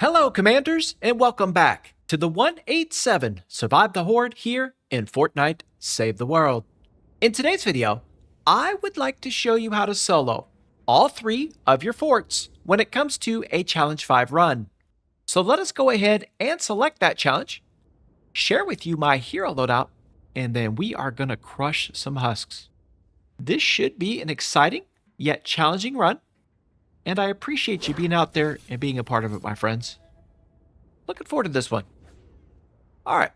Hello, Commanders, and welcome back to the 187 Survive the Horde here in Fortnite Save the World. In today's video, I would like to show you how to solo all 3 of your forts when it comes to a Challenge 5 run. So let us go ahead and select that challenge, share with you my hero loadout, and then we are going to crush some husks. This should be an exciting yet challenging run, and I appreciate you being out there and being a part of it, my friends. Looking forward to this one. Alright.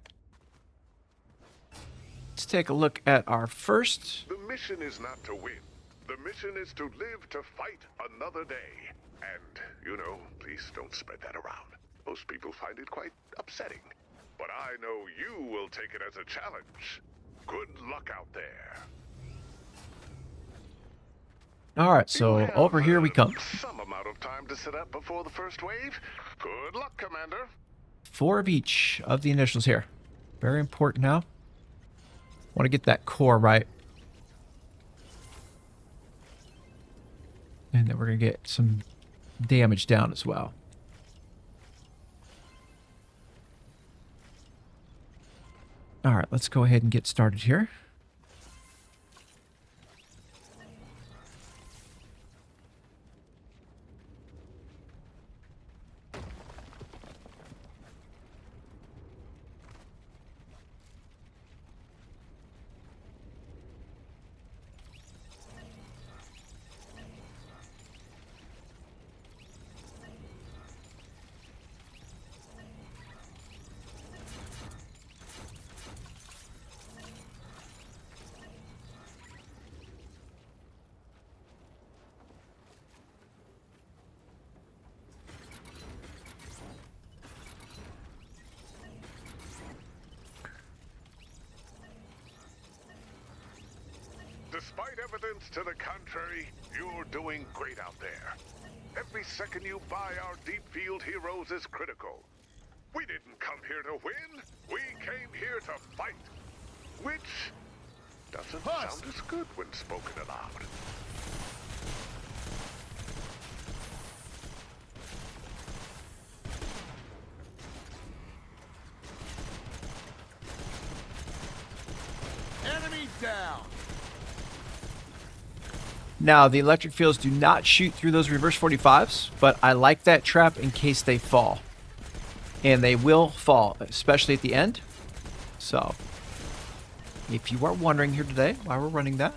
Let's take a look at our first. The mission is not to win. The mission is to live to fight another day. And, please don't spread that around. Most people find it quite upsetting. But I know you will take it as a challenge. Good luck out there. Alright, so over here we come. Some amount of time to set up before the first wave. Good luck, Commander. 4 of each of the initials here. Very important now. Want to get that core right. And then we're going to get some damage down as well. Alright, let's go ahead and get started here. Despite evidence to the contrary, you're doing great out there. Every second you buy our deep field heroes is critical. We didn't come here to win. We came here to fight. Which doesn't sound as good when spoken aloud. Enemy down! Now, the electric fields do not shoot through those reverse 45s, but I like that trap in case they fall. And they will fall, especially at the end. So, if you are wondering here today why we're running that,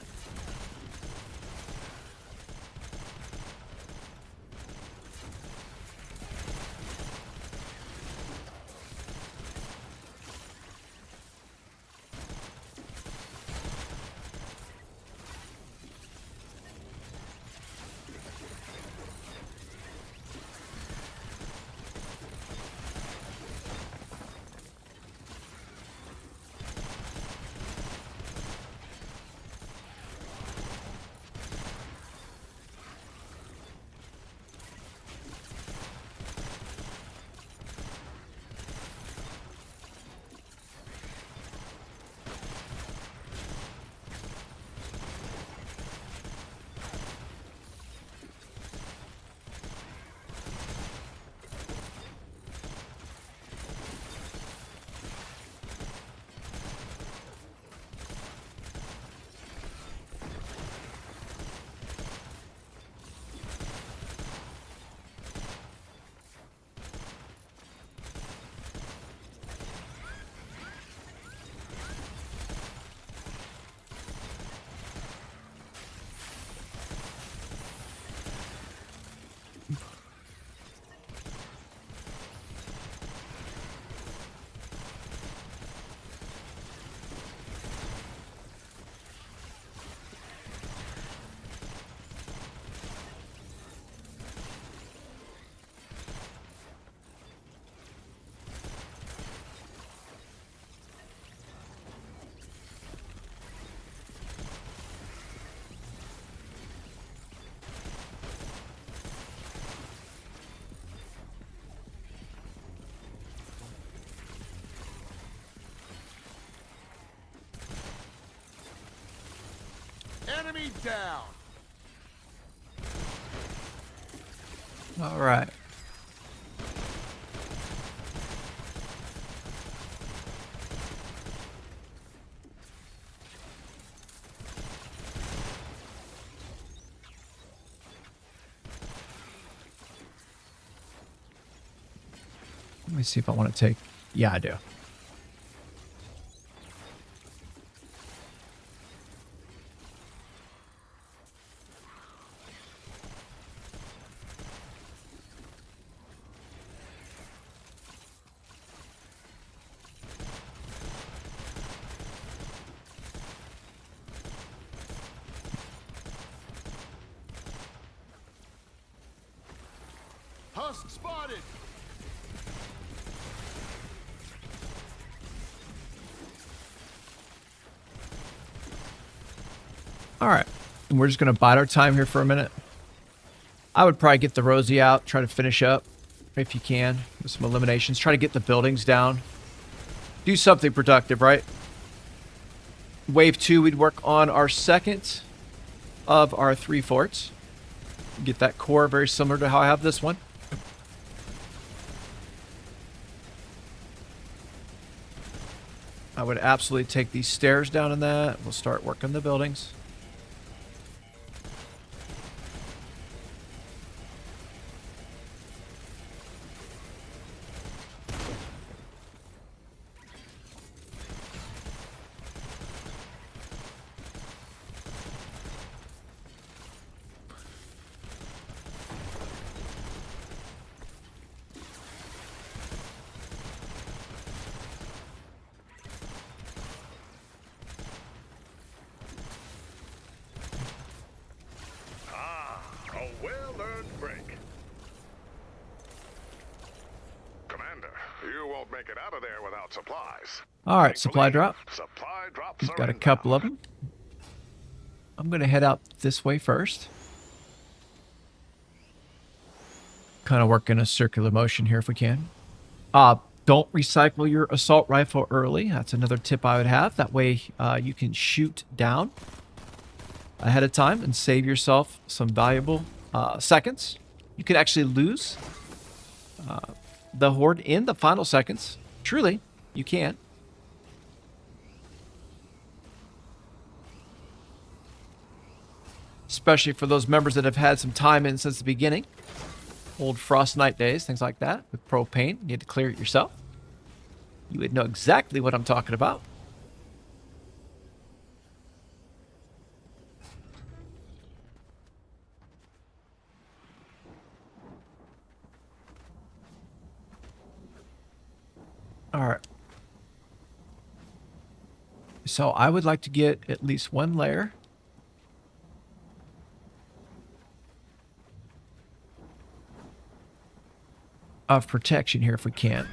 Enemy down! all right. Let me see if I want to take... Yeah, I do. Husk spotted. All right. And we're just going to bide our time here for a minute. I would probably get the Rosie out, try to finish up if you can with some eliminations. Try to get the buildings down. Do something productive, right? Wave 2, we'd work on our second of our 3 forts. Get that core very similar to how I have this one. I would absolutely take these stairs down in that. We'll start working the buildings. A well-earned break. Commander, you won't make it out of there without supplies. All right, supply drop. Supply drops are Got a inbound. couple of them. I'm going to head out this way first. Kind of work in a circular motion here if we can. Don't recycle your assault rifle early. That's another tip I would have. That way you can shoot down ahead of time and save yourself some valuable seconds. You could actually lose the horde in the final seconds. Truly, you can. Especially for those members that have had some time in since the beginning. Old Frost Night days, things like that. With propane, you had to clear it yourself. You would know exactly what I'm talking about. All right. So I would like to get at least one layer of protection here if we can.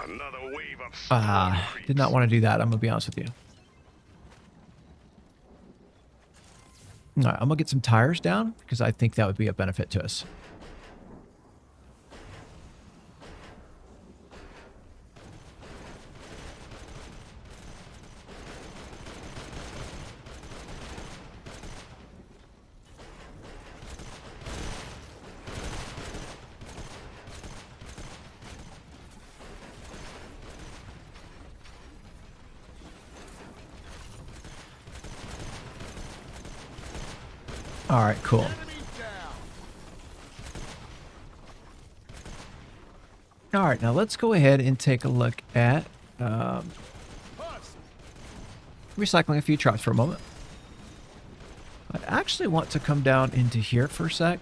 Another wave of Did not want to do that. I'm going to be honest with you. All right, I'm going to get some tires down because I think that would be a benefit to us. All right, cool. Enemy down. All right, now let's go ahead and take a look at Husk. recycling a few trucks for a moment. I actually want to come down into here for a sec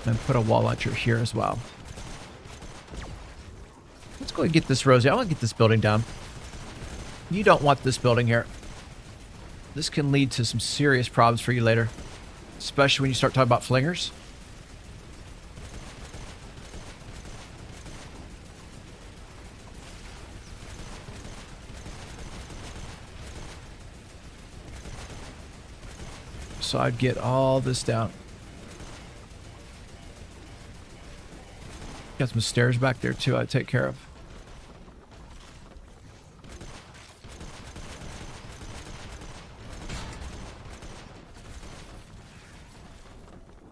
and put a wall launcher here as well. Let's go and get this Rosie. I want to get this building down. You don't want this building here. This can lead to some serious problems for you later. Especially when you start talking about flingers. So I'd get all this down. Got some stairs back there too I'd take care of.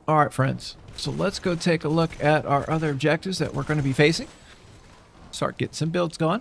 All right, friends. So let's go take a look at our other objectives that we're going to be facing. Start getting some builds going.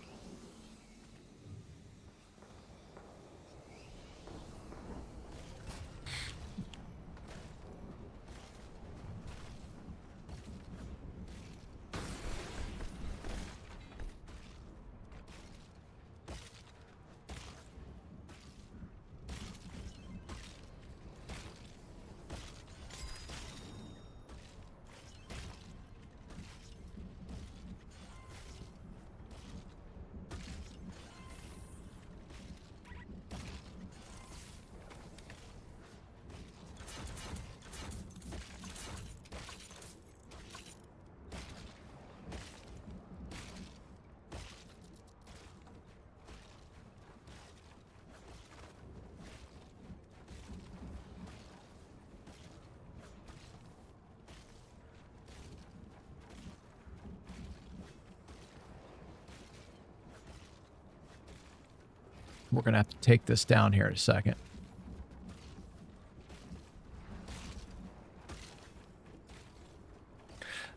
We're going to have to take this down here in a second.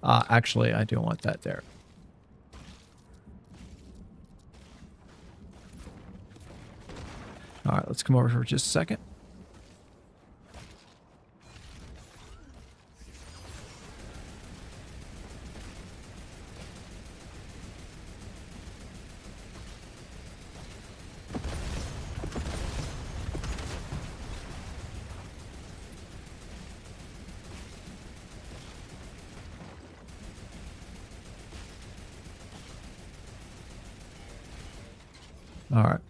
Actually, I don't want that there. All right, let's come over for just a second. All right.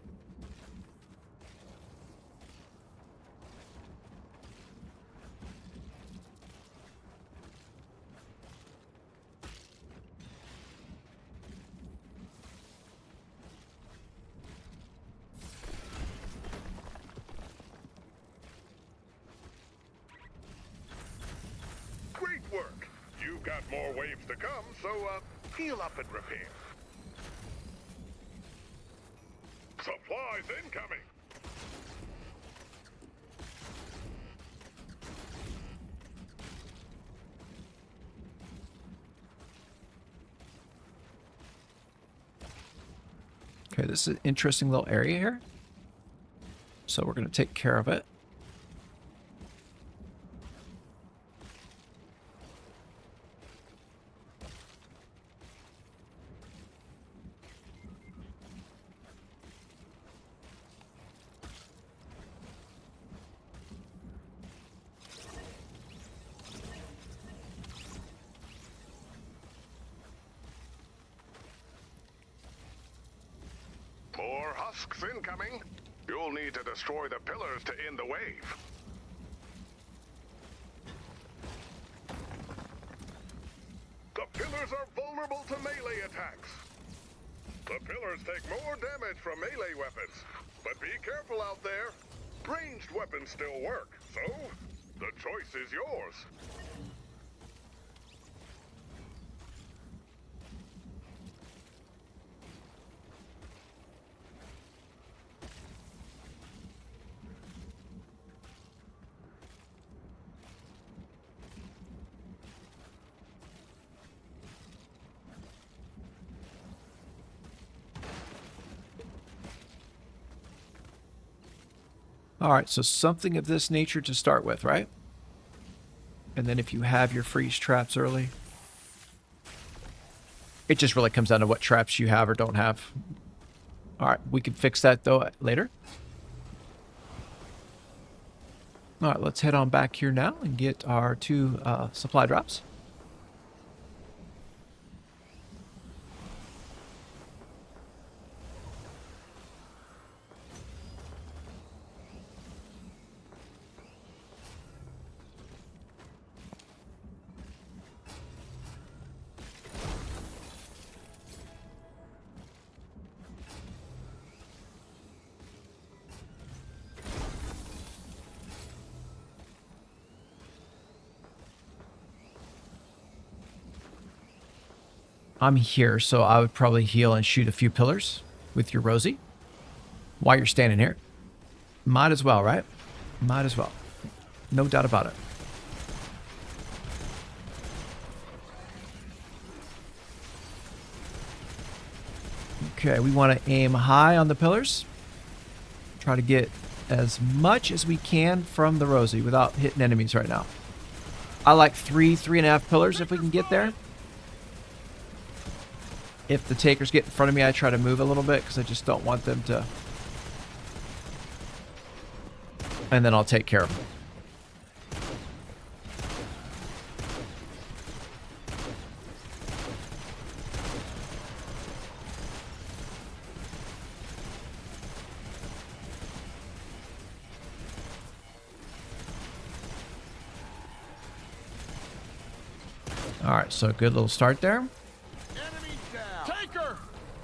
Great work. You've got more waves to come, so heal up and repair. Supplies incoming. Okay, this is an interesting little area here. So we're going to take care of it. More husks incoming. You'll need to destroy the pillars to end the wave. The pillars are vulnerable to melee attacks. The pillars take more damage from melee weapons. But be careful out there. Ranged weapons still work, so the choice is yours. All right, so something of this nature to start with, right? And then if you have your freeze traps early, it just really comes down to what traps you have or don't have. All right, we can fix that, though, later. All right, let's head on back here now and get our 2 supply drops. I'm here, so I would probably heal and shoot a few pillars with your Rosie while you're standing here. Might as well, right? Might as well. No doubt about it. Okay, we want to aim high on the pillars. Try to get as much as we can from the Rosie without hitting enemies right now. I like 3.5 pillars if we can get there. If the takers get in front of me, I try to move a little bit because I just don't want them to. And then I'll take care of them. All right, so good little start there.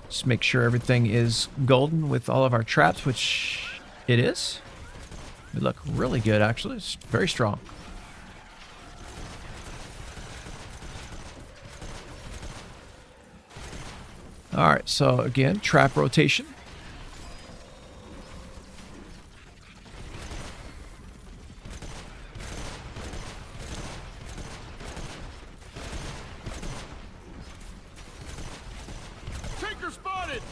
Just make sure everything is golden with all of our traps, which it is. They look really good, actually. It's very strong. All right, so again, trap rotation. Spotted!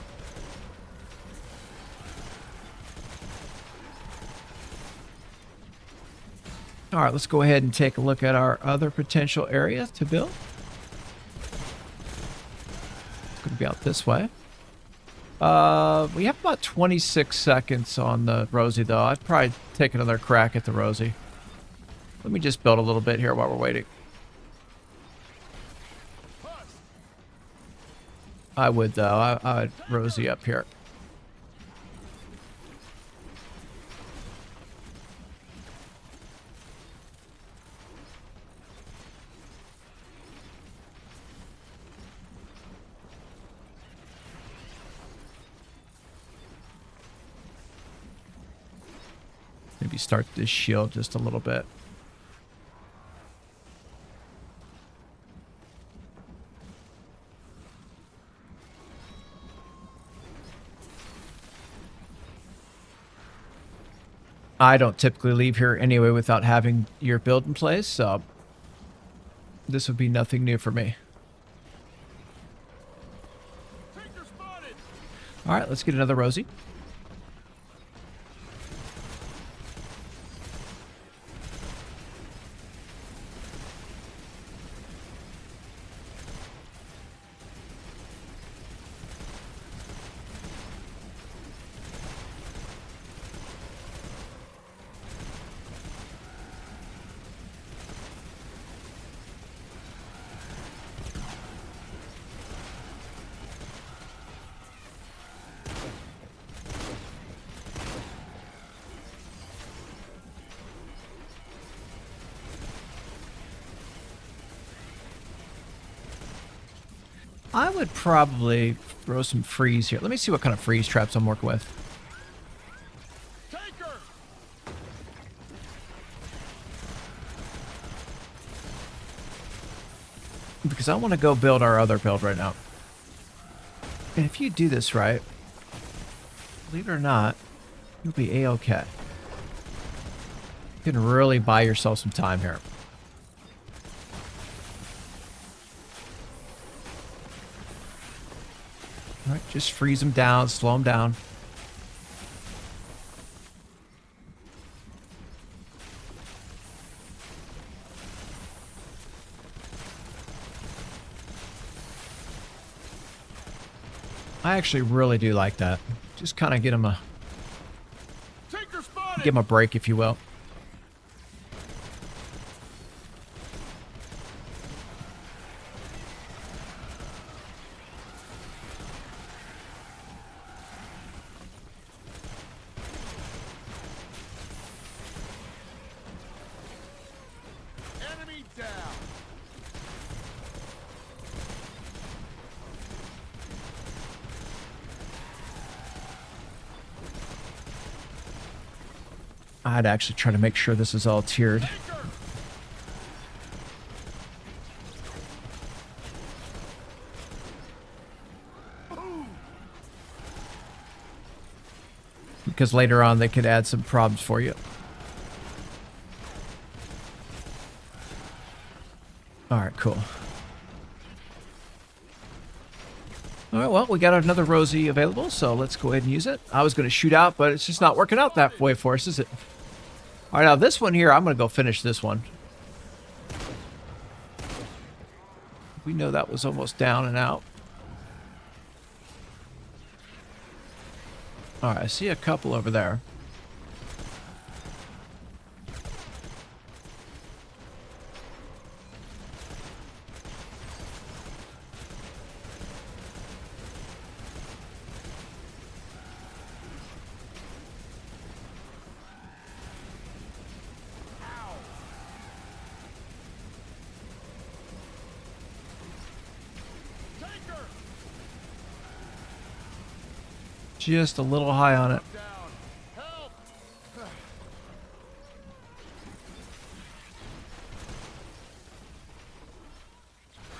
All right, let's go ahead and take a look at our other potential area to build. It's going to be out this way. We have about 26 seconds on the Rosie, though. I'd probably take another crack at the Rosie. Let me just build a little bit here while we're waiting. I would, though. I would Rosie up here. Maybe start this shield just a little bit. I don't typically leave here anyway without having your build in place, so this would be nothing new for me. Tinker spotted! All right, let's get another Rosie. I would probably throw some freeze here. Let me see what kind of freeze traps I'm working with. Taker! Because I want to go build our other build right now. And if you do this right, believe it or not, you'll be A-okay. You can really buy yourself some time here. All right, just freeze them down, slow them down. I actually really do like that. Just kind of get them Tinker spotted! give them a break, if you will. Enemy down! I'd actually try to make sure this is all tiered. Taker! Because later on they could add some problems for you. Alright, cool. Alright, well, we got another Rosie available, so let's go ahead and use it. I was going to shoot out, but it's just not working out that way for us, is it? Alright, now this one here, I'm going to go finish this one. We know that was almost down and out. Alright, I see a couple over there. Taker! Just a little high on it. Down! Help!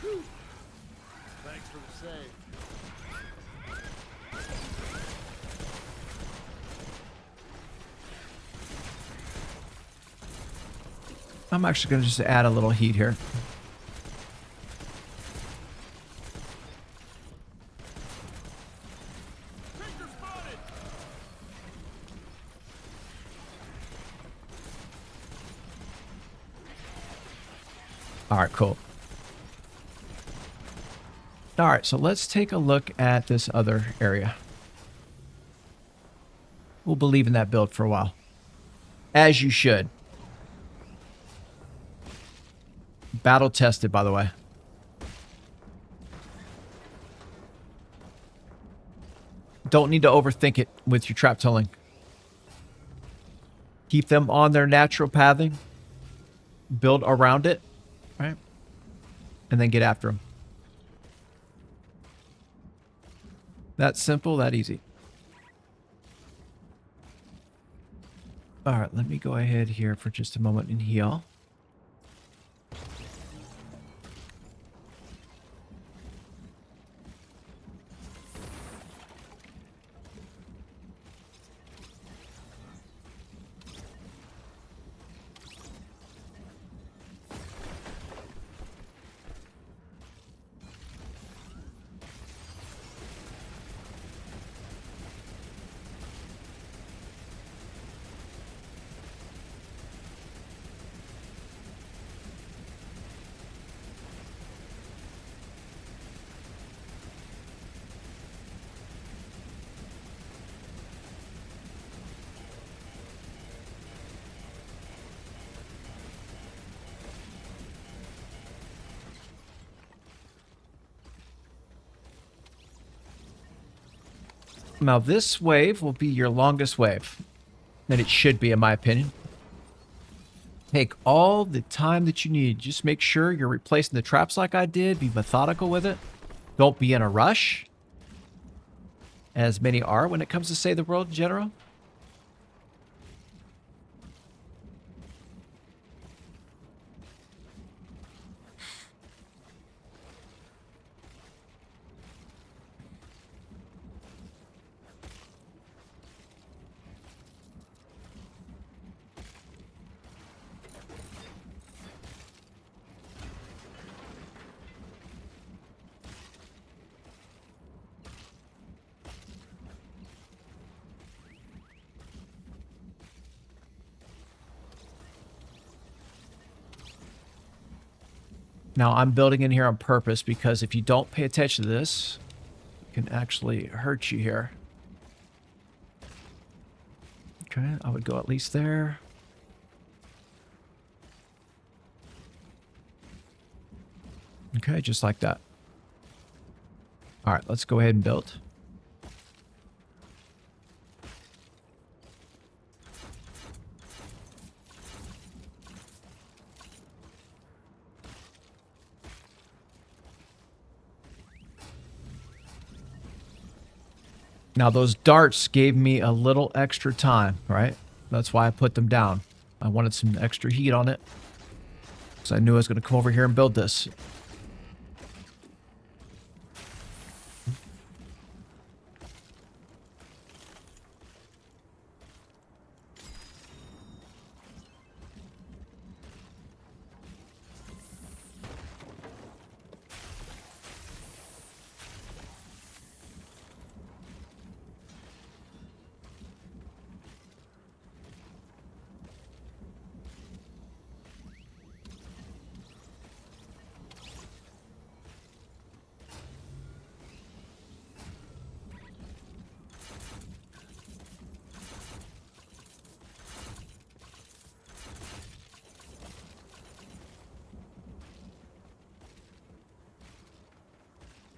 Whew. Thanks for the save. I'm actually going to just add a little heat here. All right, cool. All right, so let's take a look at this other area. We'll believe in that build for a while. As you should. Battle tested, by the way. Don't need to overthink it with your trap tunneling. Keep them on their natural pathing. Build around it, right? And then get after them. That simple, that easy. All right, let me go ahead here for just a moment and heal. Now this wave will be your longest wave. And it should be, in my opinion. Take all the time that you need. Just make sure you're replacing the traps like I did. Be methodical with it. Don't be in a rush. As many are when it comes to Save the World in general. Now, I'm building in here on purpose because if you don't pay attention to this, it can actually hurt you here. Okay, I would go at least there. Okay, just like that. All right, let's go ahead and build. Now, those darts gave me a little extra time, right? That's why I put them down. I wanted some extra heat on it. Because I knew I was going to come over here and build this.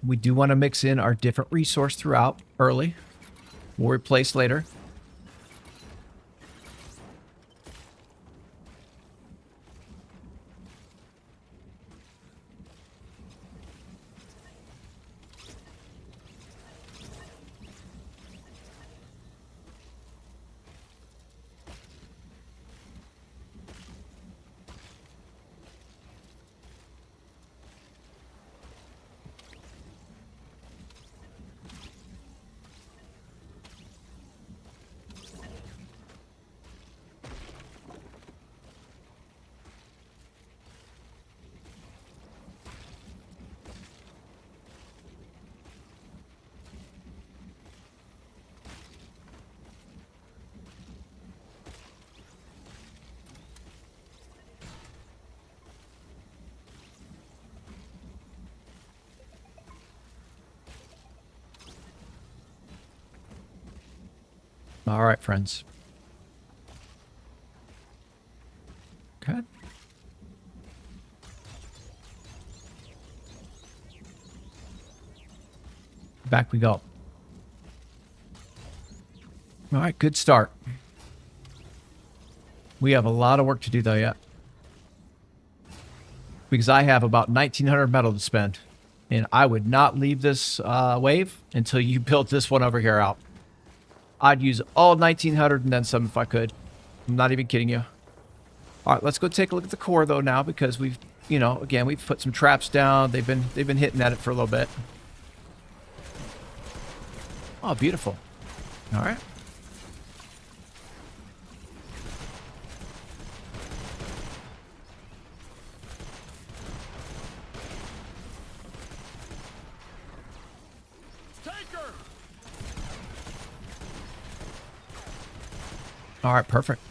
We do want to mix in our different resource throughout early. We'll replace later. All right, friends. Okay. Back we go. All right, good start. We have a lot of work to do though yet. Because I have about 1,900 metal to spend. And I would not leave this wave until you built this one over here out. I'd use all 1,900 and then some if I could. I'm not even kidding you. All right, let's go take a look at the core though now, because we've, you know, again, we've put some traps down. They've been hitting at it for a little bit. Oh, beautiful. All right. All right, perfect.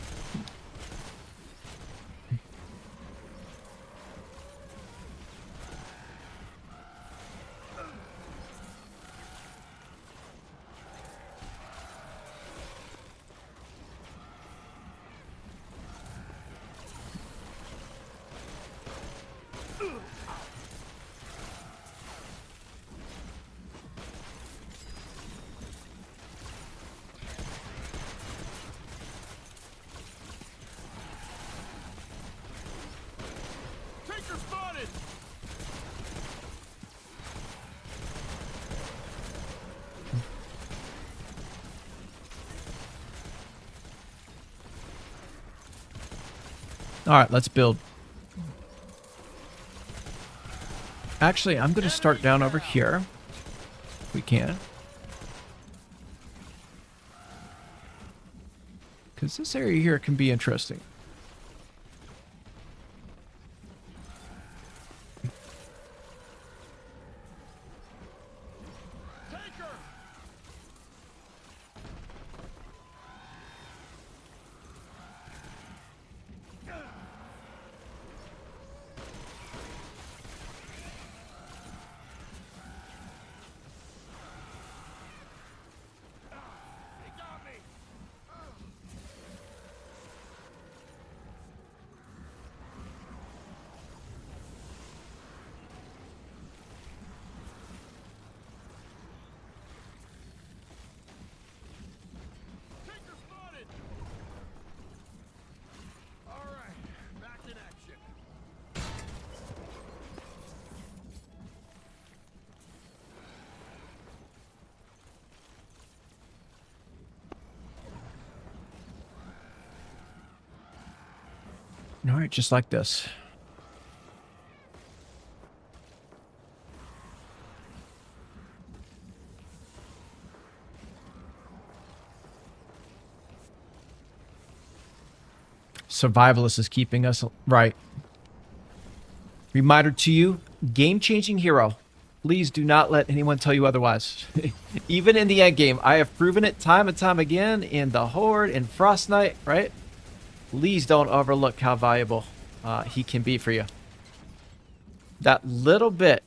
All right, let's build. Actually, I'm going to start down over here. If we can. Because this area here can be interesting. All right, just like this. Survivalist is keeping us right. Reminder to you, game-changing hero. Please do not let anyone tell you otherwise. Even in the end game, I have proven it time and time again in the Horde, in Frost Knight, right? Please don't overlook how valuable he can be for you. That little bit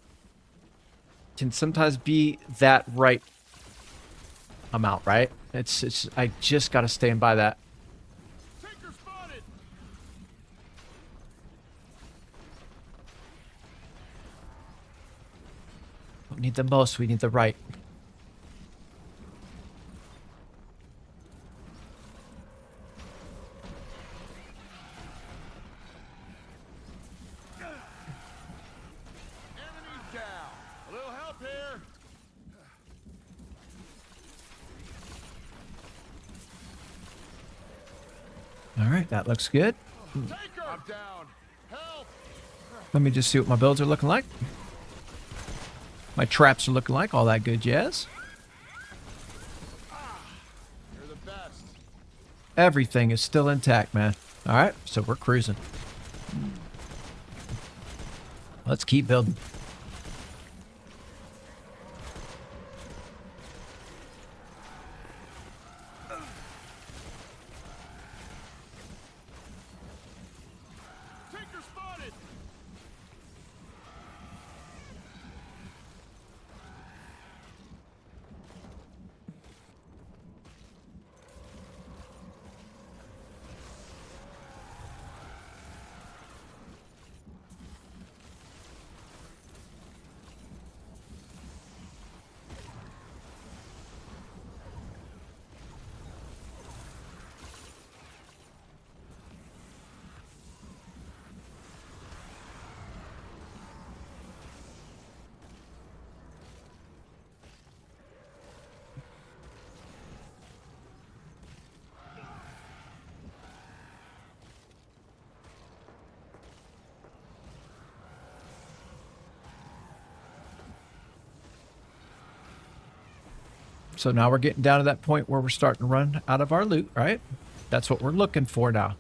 can sometimes be that right amount, right? It's I just got to stand by that. Don't need the most, we need the right. All right, that looks good. I'm down. Help! Let me just see what my builds are looking like. My traps are looking like, all that good jazz. You're the best. Everything is still intact, man. All right, so we're cruising. Let's keep building. So now we're getting down to that point where we're starting to run out of our loot, right? That's what we're looking for now.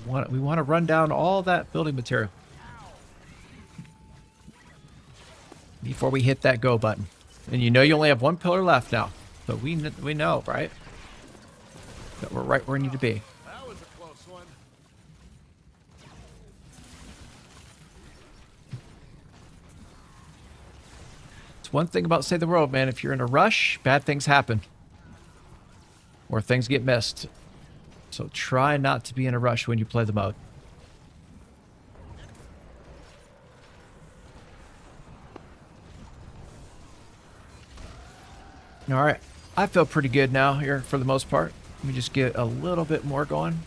We want to run down all that building material before we hit that go button. And you know you only have one pillar left now. So we know, right? That we're right where we need to be. That was a close one. It's one thing about Save the World, man. If you're in a rush, bad things happen. Or things get missed. So try not to be in a rush when you play the mode. All right. I feel pretty good now here for the most part. Let me just get a little bit more going.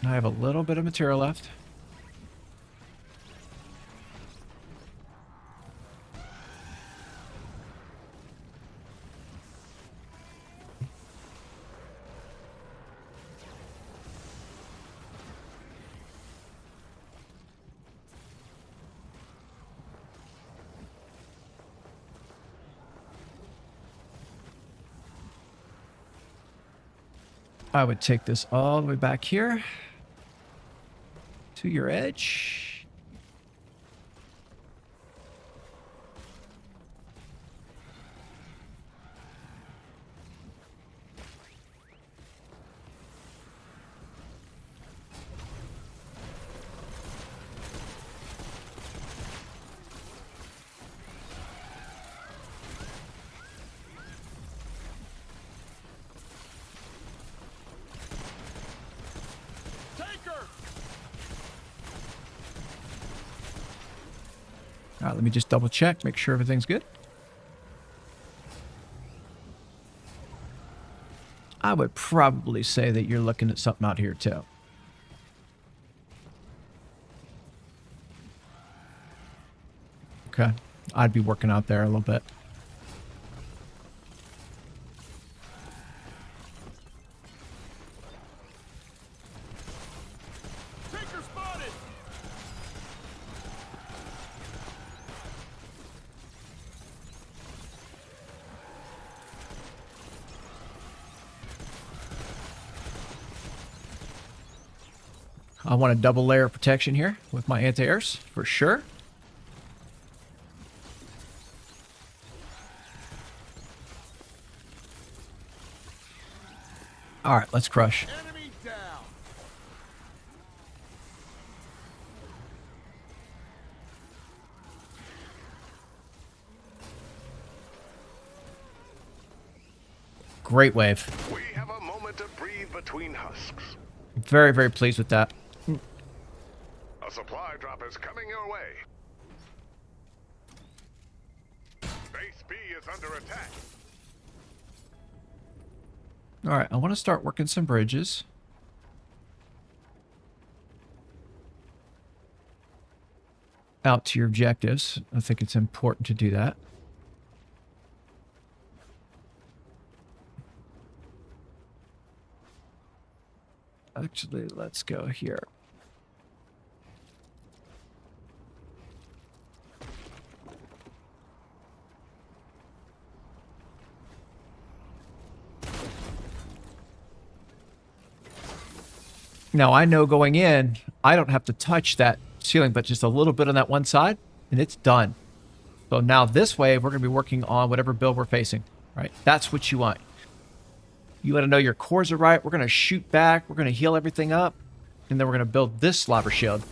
I have a little bit of material left. I would take this all the way back here to your edge. All right, let me just double check, make sure everything's good. I would probably say that you're looking at something out here too. Okay, I'd be working out there a little bit. Taker spotted. I want a double layer of protection here with my anti-airs for sure. All right, let's crush. Enemy down. Great wave. We have a moment to breathe between husks. Very, very pleased with that. A supply drop is coming your way. Base B is under attack. All right, I want to start working some bridges. Out to your objectives. I think it's important to do that. Actually, let's go here. Now, I know going in, I don't have to touch that ceiling, but just a little bit on that one side, and it's done. So now this way, we're going to be working on whatever build we're facing, right? That's what you want. You want to know your cores are right. We're going to shoot back. We're going to heal everything up. And then we're going to build this slobber shield.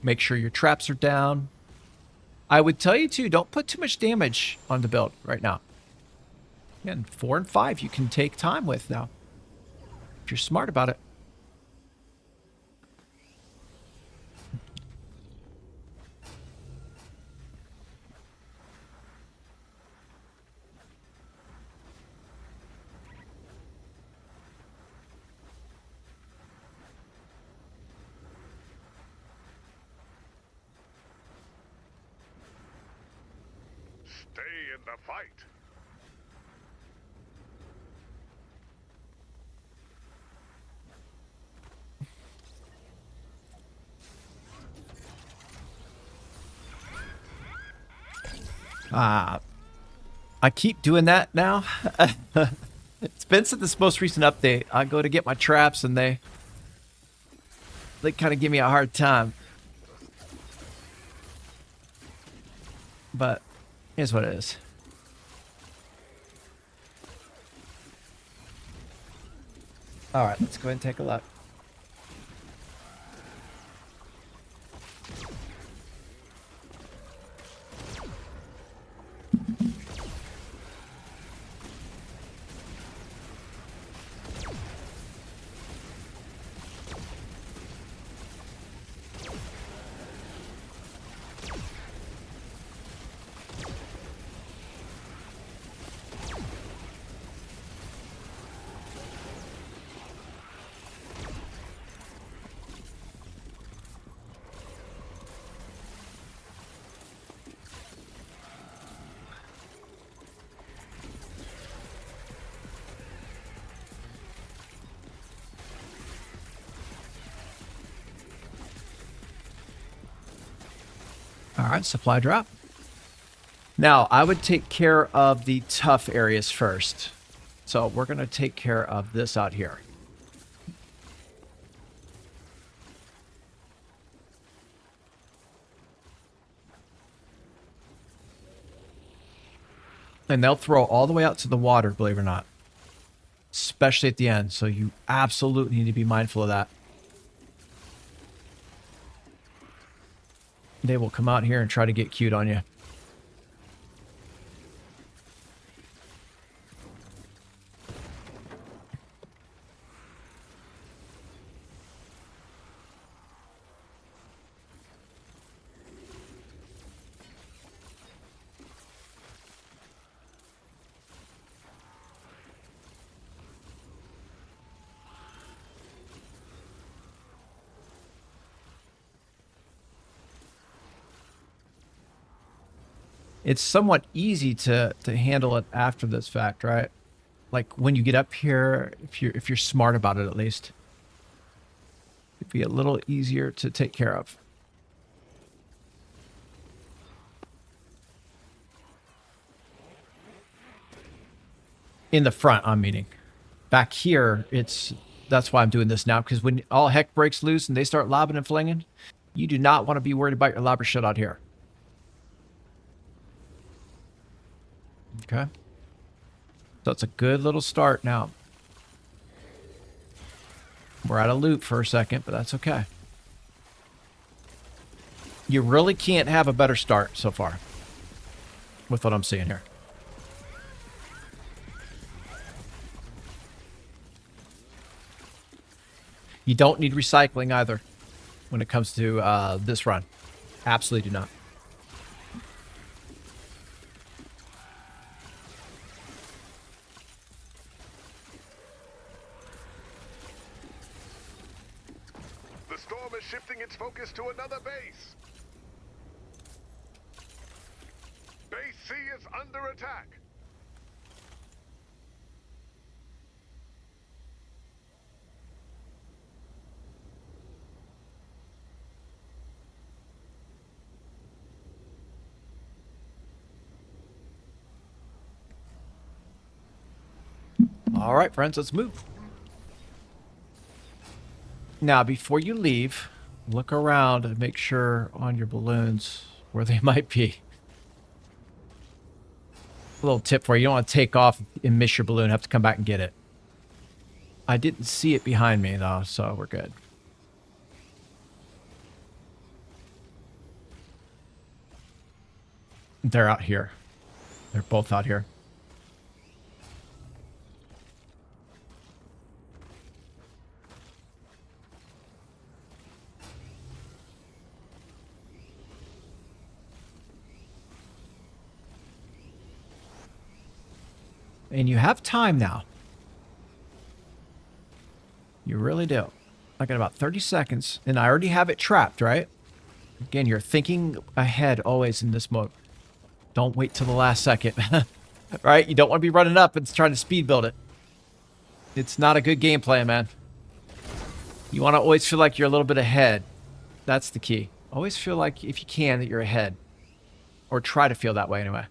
Make sure your traps are down. I would tell you, too, don't put too much damage on the build right now. Again, 4 and 5 you can take time with now. If you're smart about it. Stay in the fight. I keep doing that now. It's been since this most recent update. I go to get my traps and they kind of give me a hard time. But here's what it is. All right, let's go ahead and take a look. All right, supply drop. Now, I would take care of the tough areas first. So we're going to take care of this out here. And they'll throw all the way out to the water, believe it or not. Especially at the end. So you absolutely need to be mindful of that. They will come out here and try to get cute on you. It's somewhat easy to handle it after this fact, right? Like when you get up here, if you're smart about it at least, it'd be a little easier to take care of. In the front, I'm meaning. Back here, that's why I'm doing this now, because when all heck breaks loose and they start lobbing and flinging, you do not want to be worried about your lobber shut out here. Okay. So it's a good little start now. We're out of loot for a second, but that's okay. You really can't have a better start so far with what I'm seeing here. You don't need recycling either when it comes to this run. Absolutely do not. The storm is shifting its focus to another base. Base C is under attack. All right, friends, let's move. Now, before you leave, look around and make sure on your balloons where they might be. A little tip for you. You don't want to take off and miss your balloon. Have to come back and get it. I didn't see it behind me, though, so we're good. They're out here. They're both out here. And you have time now. You really do. I got about 30 seconds, and I already have it trapped, right? Again, you're thinking ahead always in this mode. Don't wait till the last second. Right? You don't want to be running up and trying to speed build it. It's not a good gameplay, man. You want to always feel like you're a little bit ahead. That's the key. Always feel like, if you can, that you're ahead. Or try to feel that way anyway.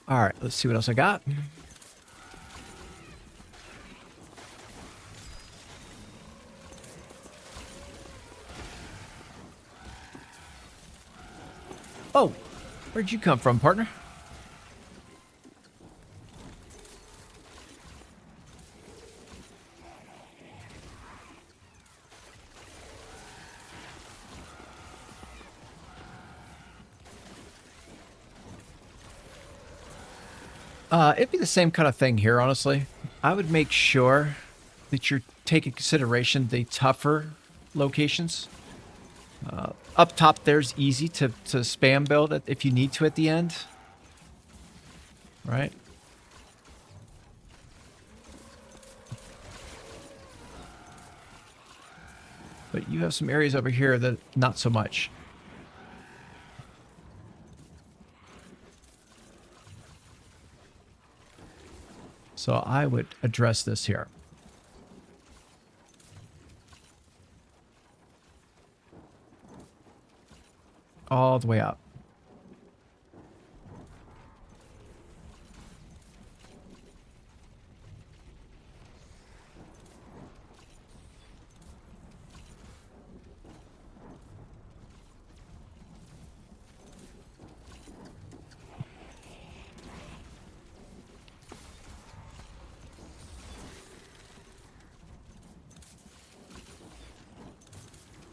All right, let's see what else I got. Oh, where'd you come from, partner? It'd be the same kind of thing here, honestly. I would make sure that you're taking consideration the tougher locations. Up top there's easy to spam build if you need to at the end. Right? But you have some areas over here that not so much. So I would address this here. All the way up.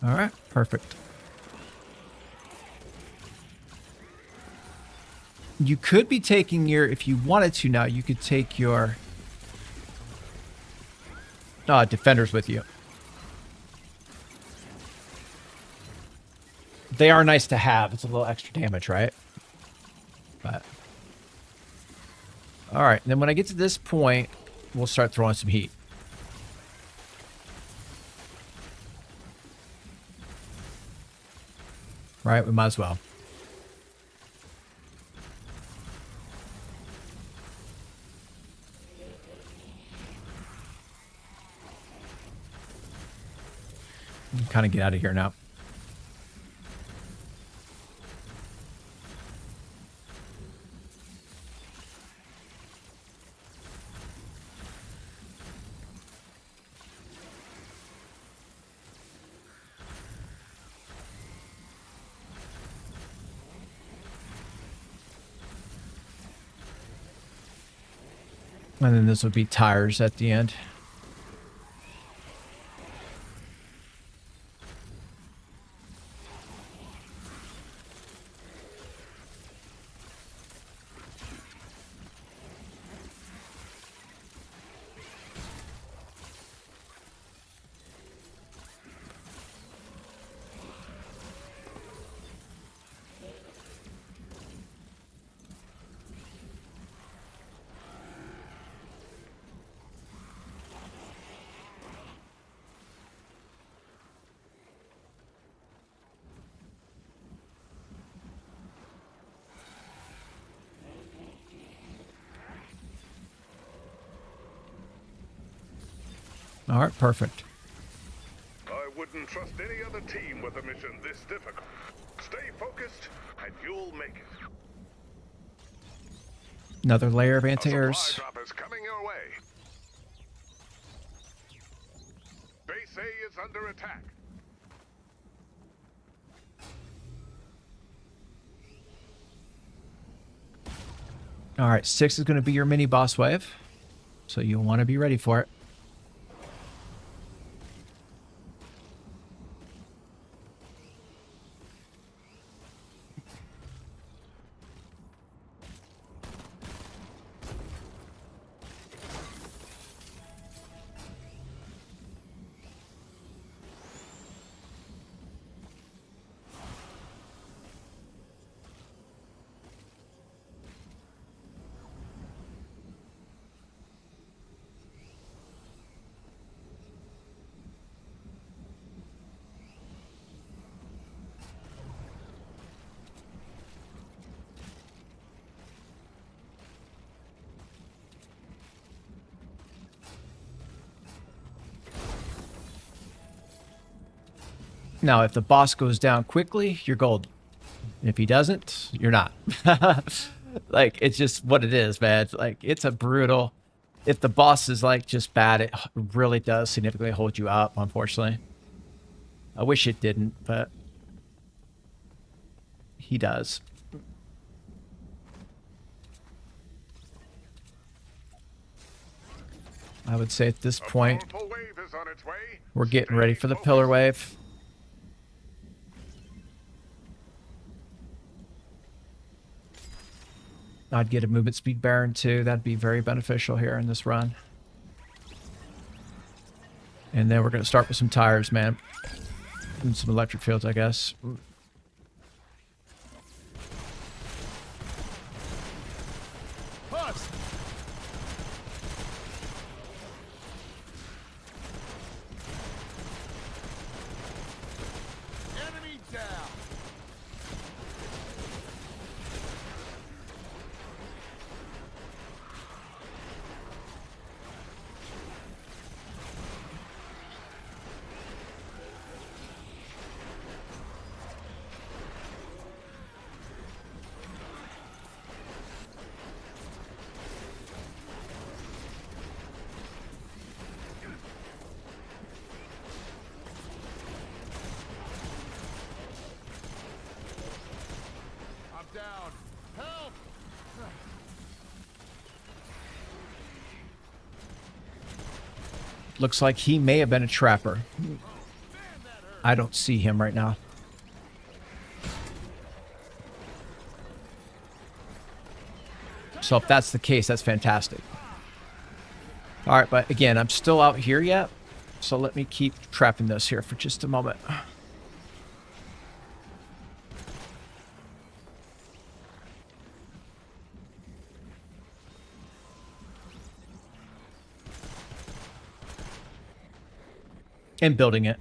All right, perfect. You could be taking your, if you wanted to now, you could take your defenders with you. They are nice to have. It's a little extra damage, right? But all right, then when I get to this point, we'll start throwing some heat. Right, we might as well. Kind of get out of here now. And then this would be tires at the end. All right, perfect. I wouldn't trust any other team with a mission this difficult. Stay focused, and you'll make it. Another layer of A anti-airs. supply drop is coming your way. Base A is under attack. All right, 6 is going to be your mini boss wave, so you'll want to be ready for it. Now, if the boss goes down quickly, you're gold. If he doesn't, you're not. Like, it's just what it is, man. Like, it's a brutal... If the boss is, like, just bad, it really does significantly hold you up, unfortunately. I wish it didn't, but... he does. I would say at this point, we're getting ready for the pillar wave. I'd get a movement speed baron too. That'd be very beneficial here in this run. And then we're going to start with some tires, man. And some electric fields, I guess. Bust. Enemy down. I'm down. Help! Looks like he may have been a trapper. Man, that hurt. I don't see him right now. So if that's the case, that's fantastic. All right, but again, I'm still out here yet. So let me keep trapping this here for just a moment. And building it.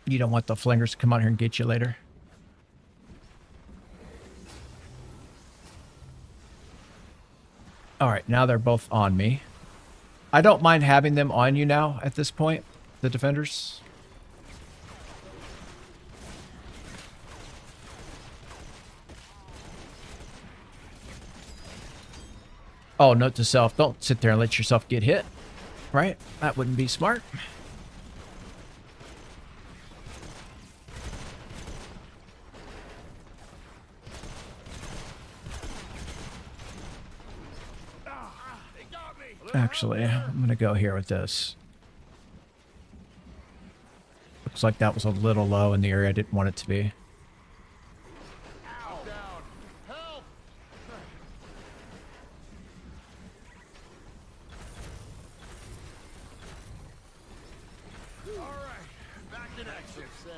You don't want the flingers to come out here and get you later. All right, now they're both on me. I don't mind having them on you now at this point, the defenders. Oh, note to self, don't sit there and let yourself get hit. Right? That wouldn't be smart. They got me. Actually, I'm going to go here with this. Looks like that was a little low in the area I didn't want it to be. I'm down. Help! All right, back in action. Save.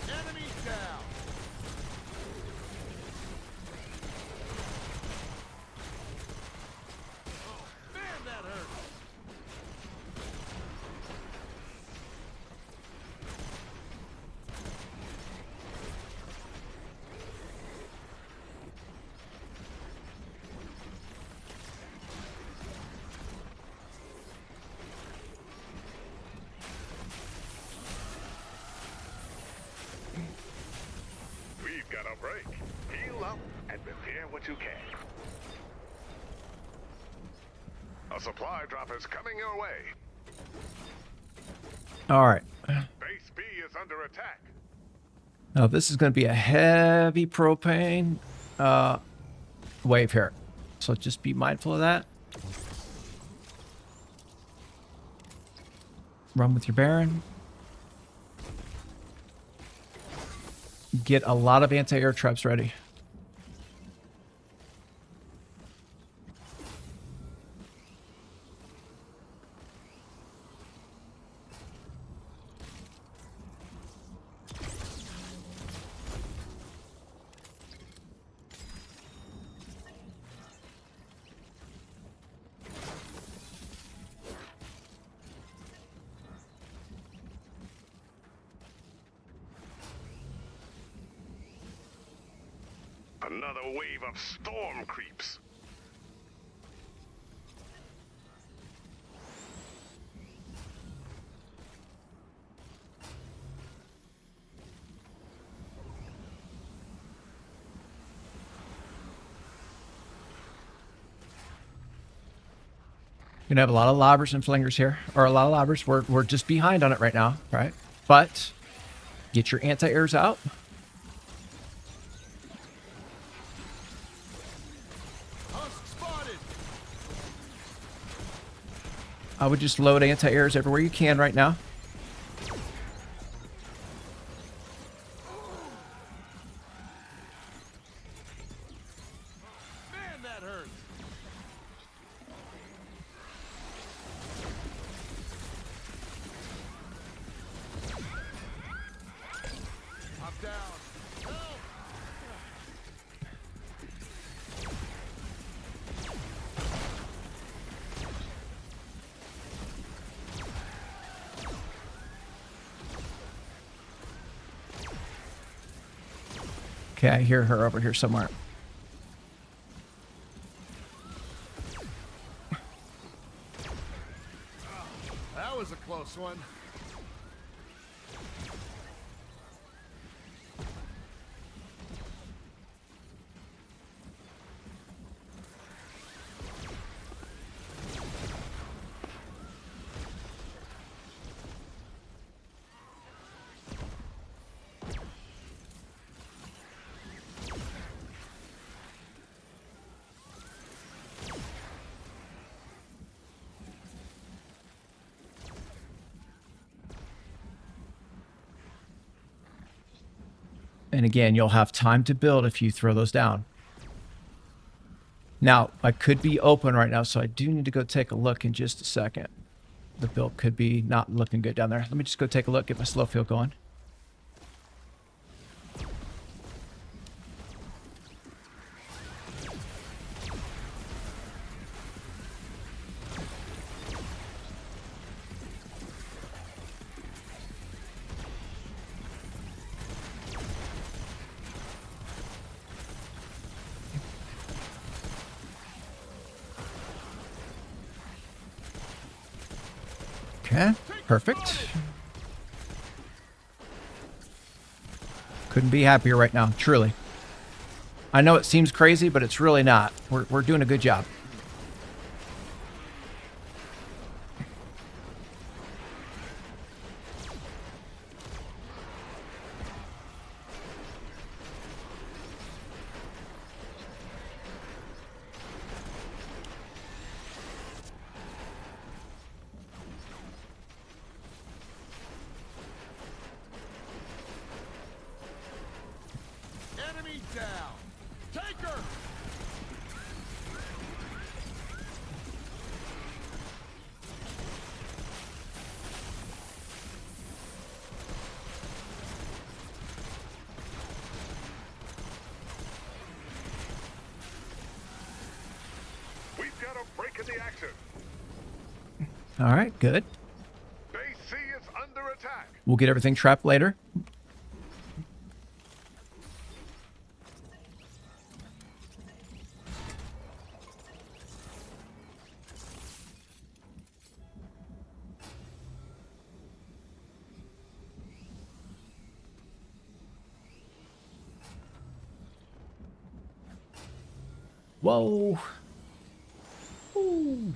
Enemy down. Oh, man, that hurt. We've got a break. Heal up and repair what you can. A supply drop is coming your way. All right. Base B is under attack. Now, this is going to be a heavy propane wave here. So just be mindful of that. Run with your Baron. Get a lot of anti-air traps ready. Another wave of storm creeps. Gonna have a lot of lobbers and flingers here, or a lot of lobbers. We're just behind on it right now, right? But get your anti-airs out. Husk spotted. I would just load anti-airs everywhere you can right now. Man, that hurts. I'm down. Help! Okay, I hear her over here somewhere. That was a close one. And again, you'll have time to build if you throw those down. Now, I could be open right now, so I do need to go take a look in just a second. The build could be not looking good down there. Let me just go take a look, get my slow field going. Okay, perfect. Couldn't be happier right now, truly. I know it seems crazy, but it's really not. We're doing a good job. Enemy down. Take her. We've got a break in the action. All right, good. Base C is under attack. We'll get everything trapped later. Whoa. Ooh.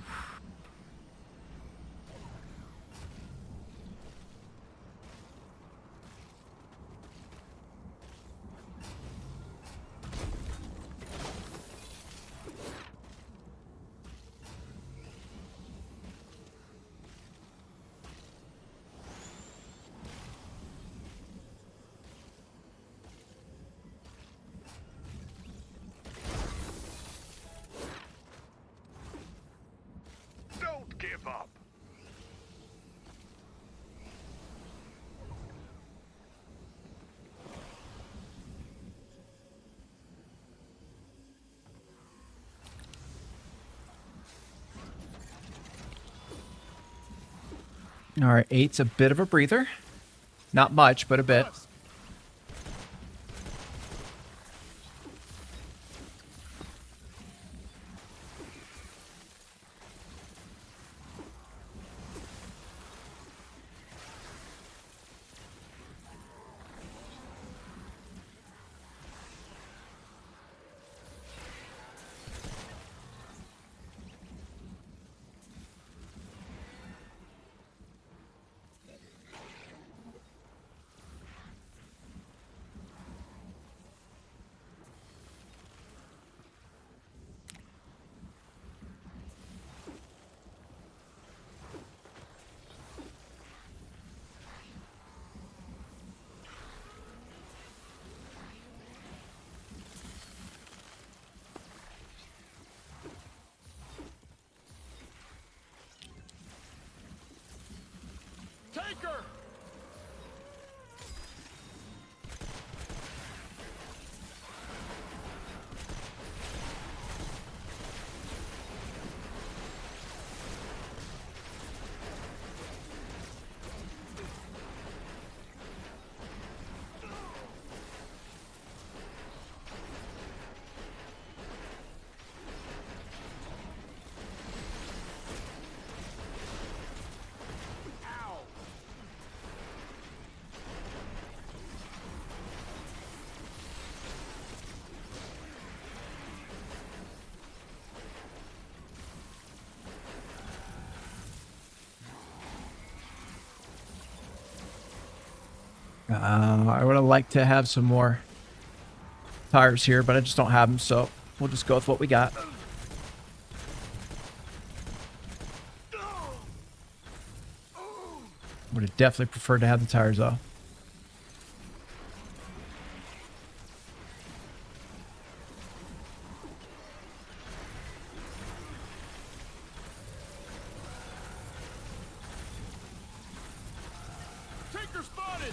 Don't give up. All right, 8's a bit of a breather. Not much, but a bit. Husk. Taker! I would have liked to have some more tires here, but I just don't have them, so we'll just go with what we got. Would have definitely preferred to have the tires, though. Taker spotted!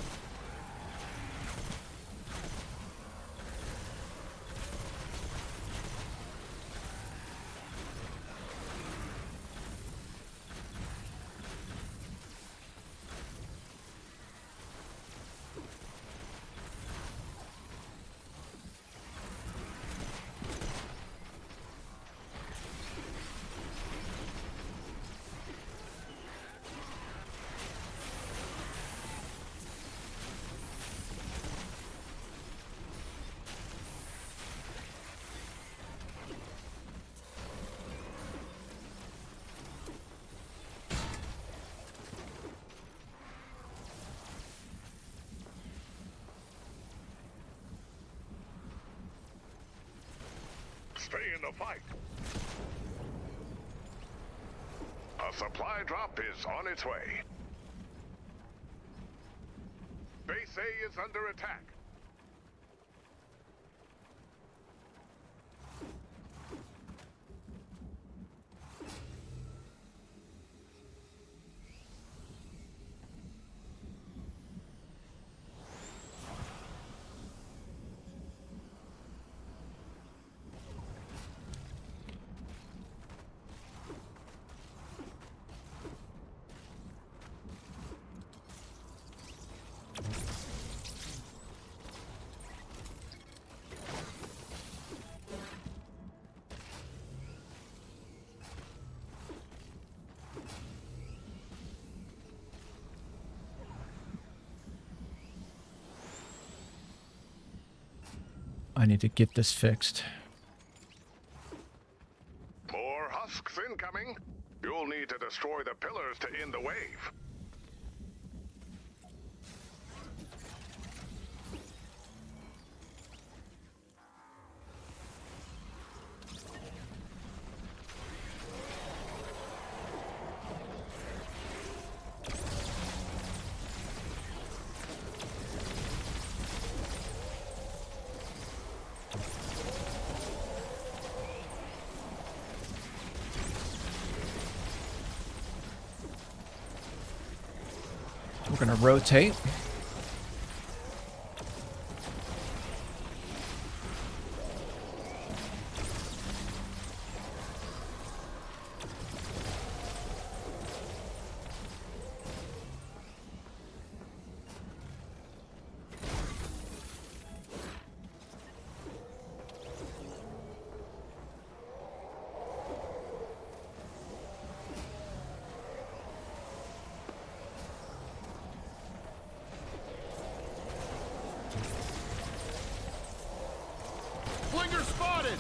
Stay in the fight. A supply drop is on its way. Base A is under attack. I need to get this fixed. More husks incoming. You'll need to destroy the pillars to end the wave. We're going to rotate. Flinger spotted!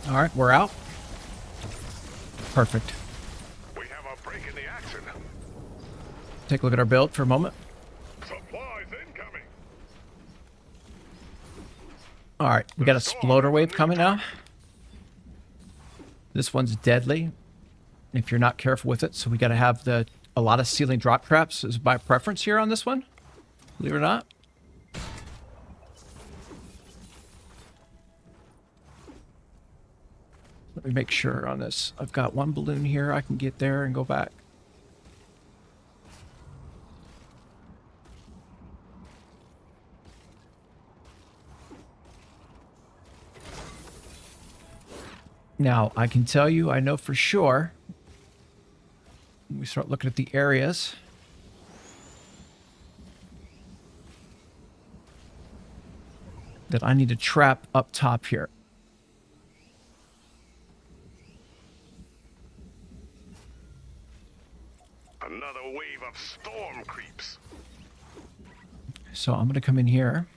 All right, we're out. Perfect. We have a break in the action. Take a look at our build for a moment. Supplies incoming. All right, we got a exploder wave coming now. This one's deadly if you're not careful with it. So we got to have a lot of ceiling drop traps is my preference here on this one. Believe it or not. Let me make sure on this. I've got one balloon here. I can get there and go back. Now, I can tell you, I know for sure, when we start looking at the areas, that I need a trap up top here. Another wave of storm creeps. So I'm going to come in here.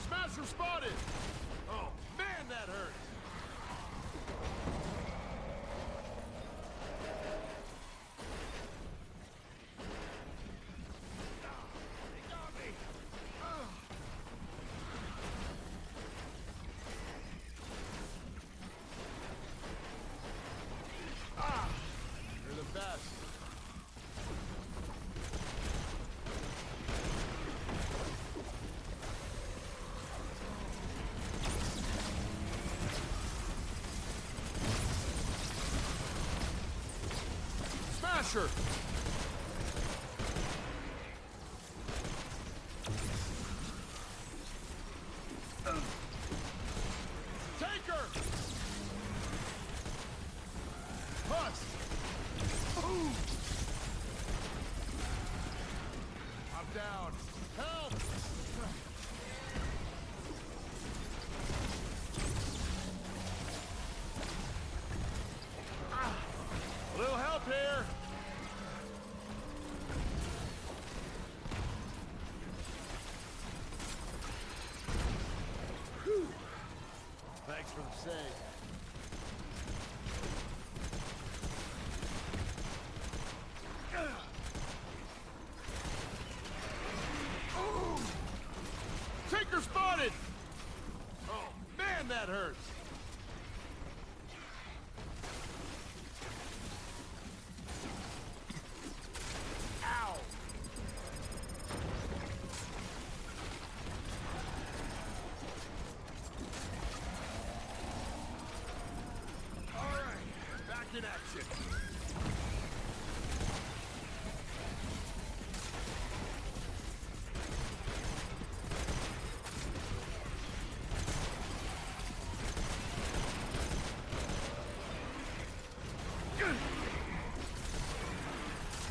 Smasher spotted! Oh, man, that hurt! They got me! You're the best. Smasher! Take her! Bust! Ooh. I'm down. Help! A little help here! Whew. Thanks for the save. Ooh. Taker spotted! Oh, man, that hurts! Ow! All right, back in action.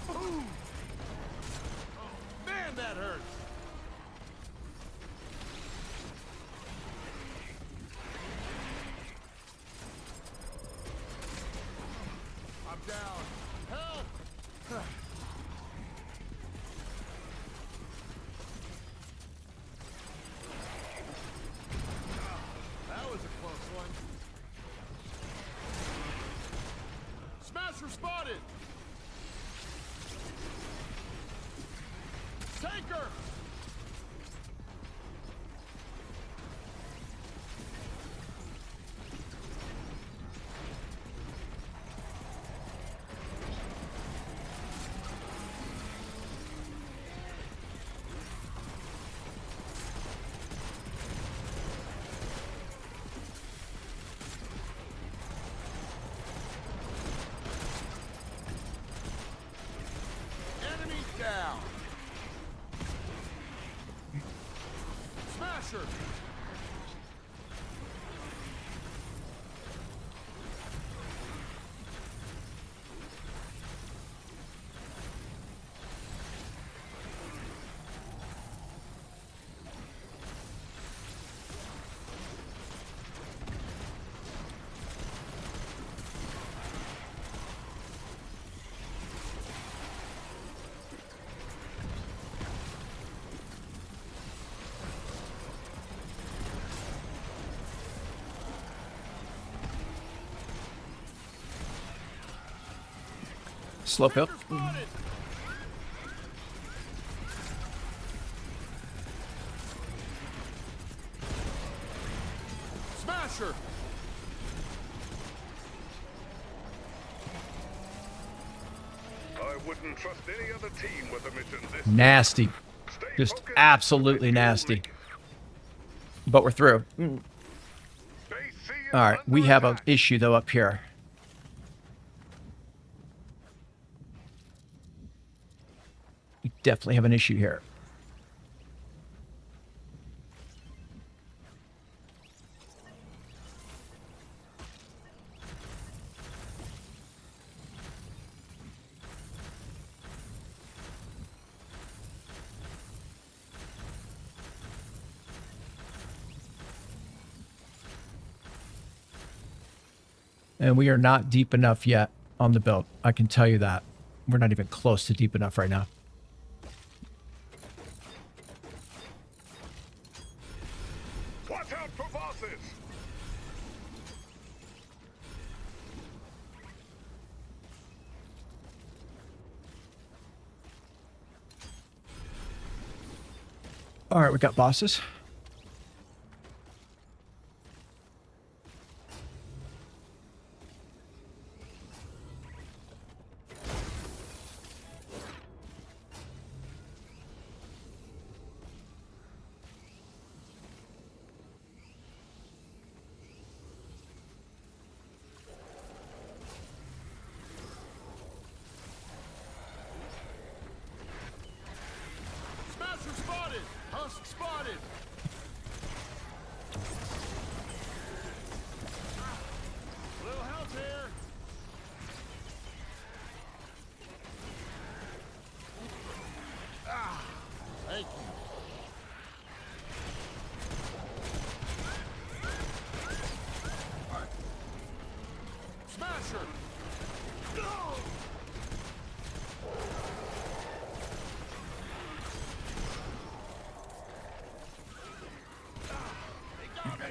Ooh. Oh, man, that hurts. I'm down. Help! That was a close one. Smasher spotted! Tanker! Slow build. Spotted. Smasher. I wouldn't trust any other team with a mission this Nasty. Stay Just focused. absolutely nasty. But we're through. Base C is All right, we under have an attack. issue though up here. We definitely have an issue here. And we are not deep enough yet on the build. I can tell you that. We're not even close to deep enough right now. Watch out for bosses. All right, we got bosses. Smasher spotted. Husk spotted. Little help here. Thank you. Smasher. They got me.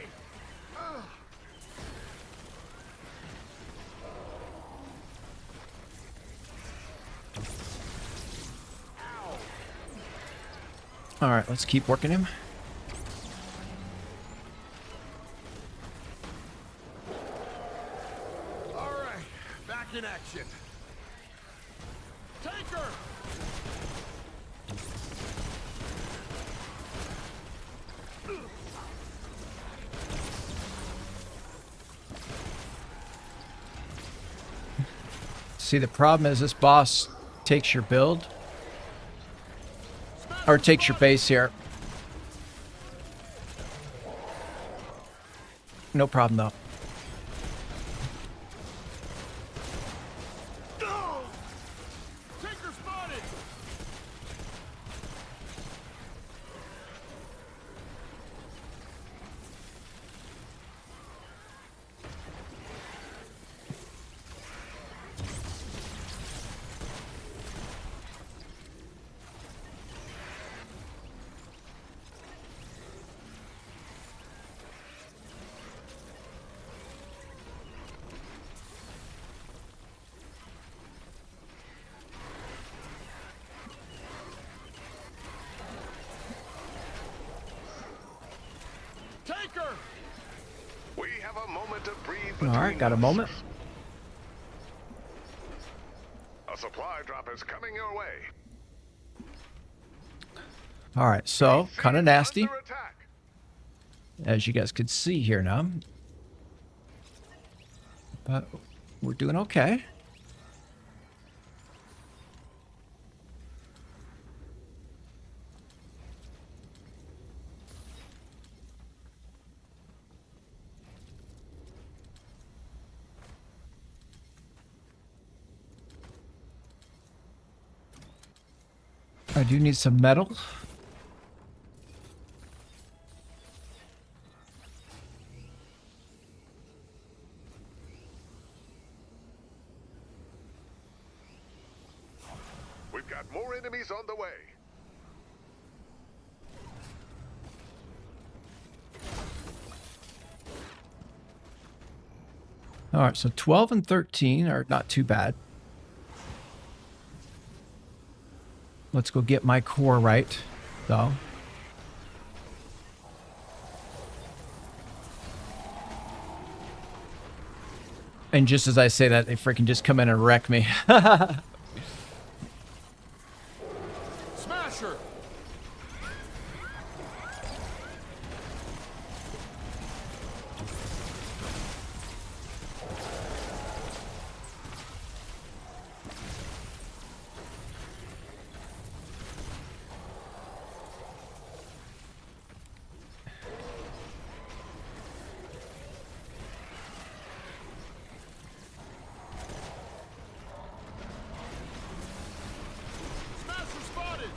All right, let's keep working him. All right, back in action. Take her. See, the problem is this boss takes your build, or takes your base here. No problem though. Take her spotted. Take her. We have a moment to breathe. All right, between got a moment. A supply drop is coming your way. All right, so C kind of is nasty, under attack. as you guys could see here now. But we're doing okay. I do need some metal. We've got more enemies on the way. All right, so 12 and 13 are not too bad. Let's go get my core right, though. And just as I say that, they freaking just come in and wreck me. Smasher! Smasher spotted!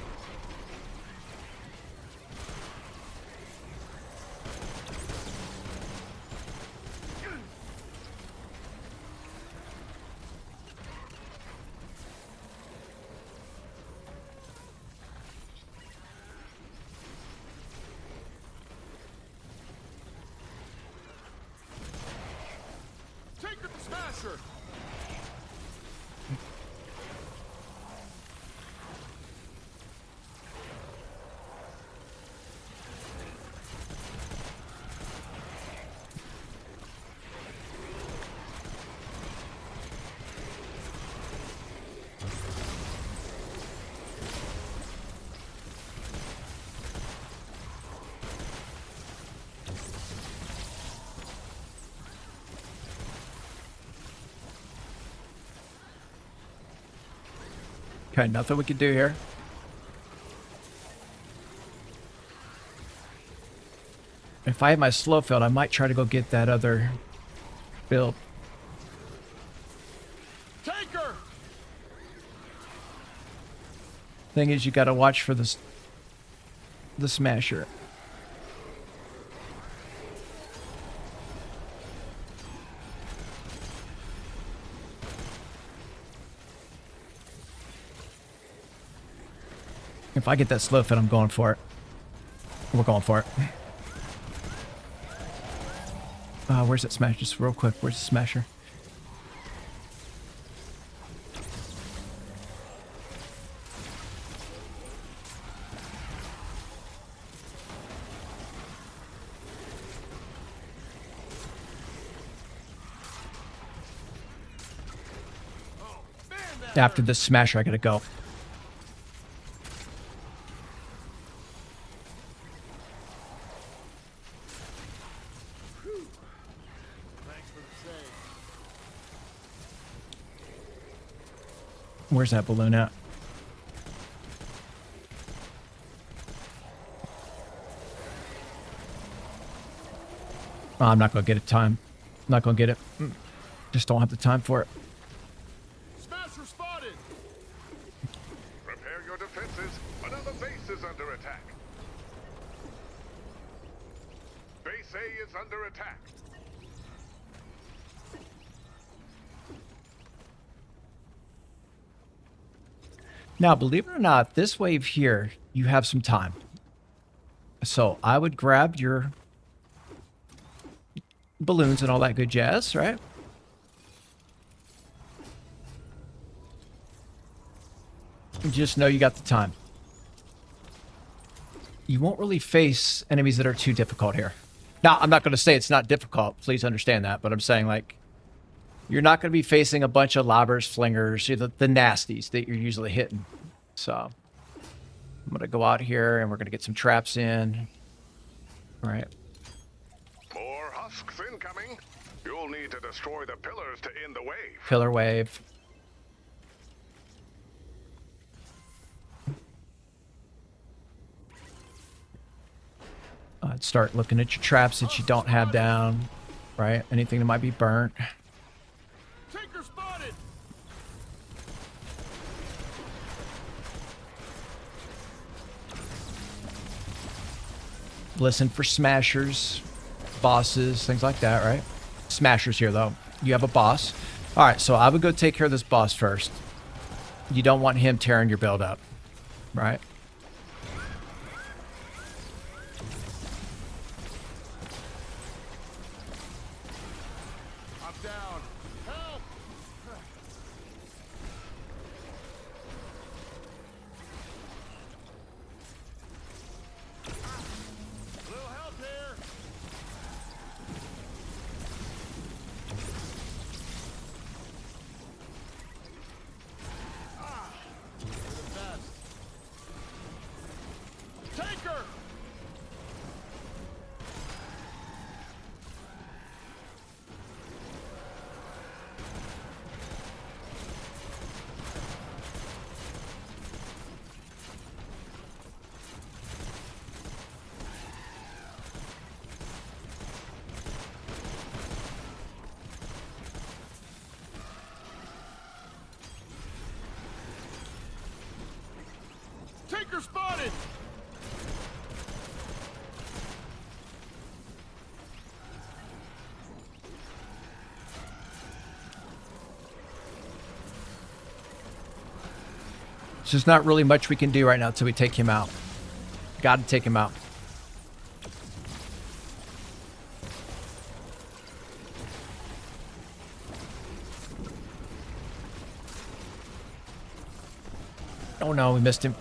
Take the Smasher! Okay, nothing we can do here. If I had my slow field, I might try to go get that other build. Take her! Thing is, you got to watch for the smasher. If I get that slow fit, I'm going for it. We're going for it. Where's that smash? Just real quick, where's the smasher? After this smasher, I gotta go. Thanks for the save. Where's that balloon at? Oh, I'm not gonna get it time. Not gonna get it. Just don't have the time for it. Smasher spotted! Prepare your defenses. Another base is under attack. Base A is under attack. Now, believe it or not, this wave here, you have some time. So I would grab your balloons and all that good jazz, right? And just know you got the time. You won't really face enemies that are too difficult here. Now, I'm not going to say it's not difficult. Please understand that. But I'm saying, like, you're not going to be facing a bunch of lobbers, flingers, the nasties that you're usually hitting. So I'm going to go out here and we're going to get some traps in. All right. More husks incoming. You'll need to destroy the pillars to end the wave. Pillar wave. Start looking at your traps that you don't have down, right? Anything that might be burnt. Tinker spotted! Listen for smashers, bosses, things like that, right? Smashers here, though. You have a boss. All right, so I would go take care of this boss first. You don't want him tearing your build up, right? I'm down. Help! Taker spotted! There's just not really much we can do right now until we take him out. Gotta take him out. Oh no, we missed him.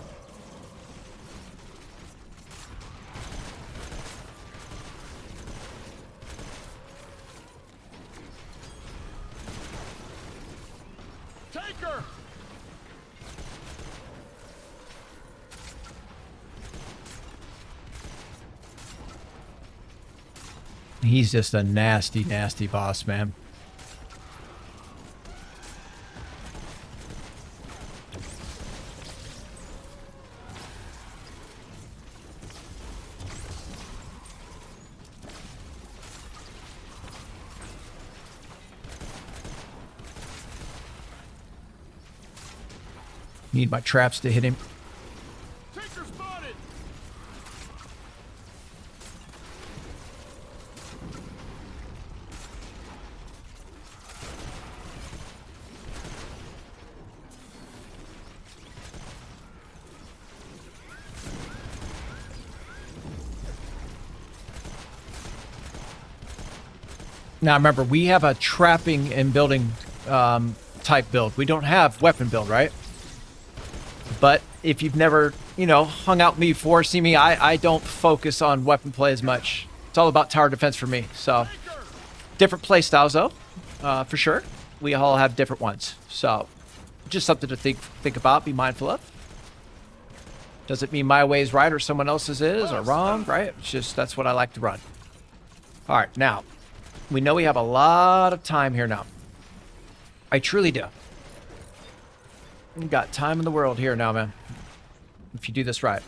Taker! He's just a nasty, nasty boss, man. Need my traps to hit him. Taker spotted! Now remember, we have a trapping and building type build. We don't have weapon build, right? But if you've never, you know, hung out with me before, see me, I don't focus on weapon play as much. It's all about tower defense for me. So, different play styles though, for sure. We all have different ones. So, just something to think about, be mindful of. Doesn't mean my way is right or someone else's is or wrong, right? It's just, that's what I like to run. All right, now, we know we have a lot of time here now. I truly do. We've got time in the world here now, man. If you do this right.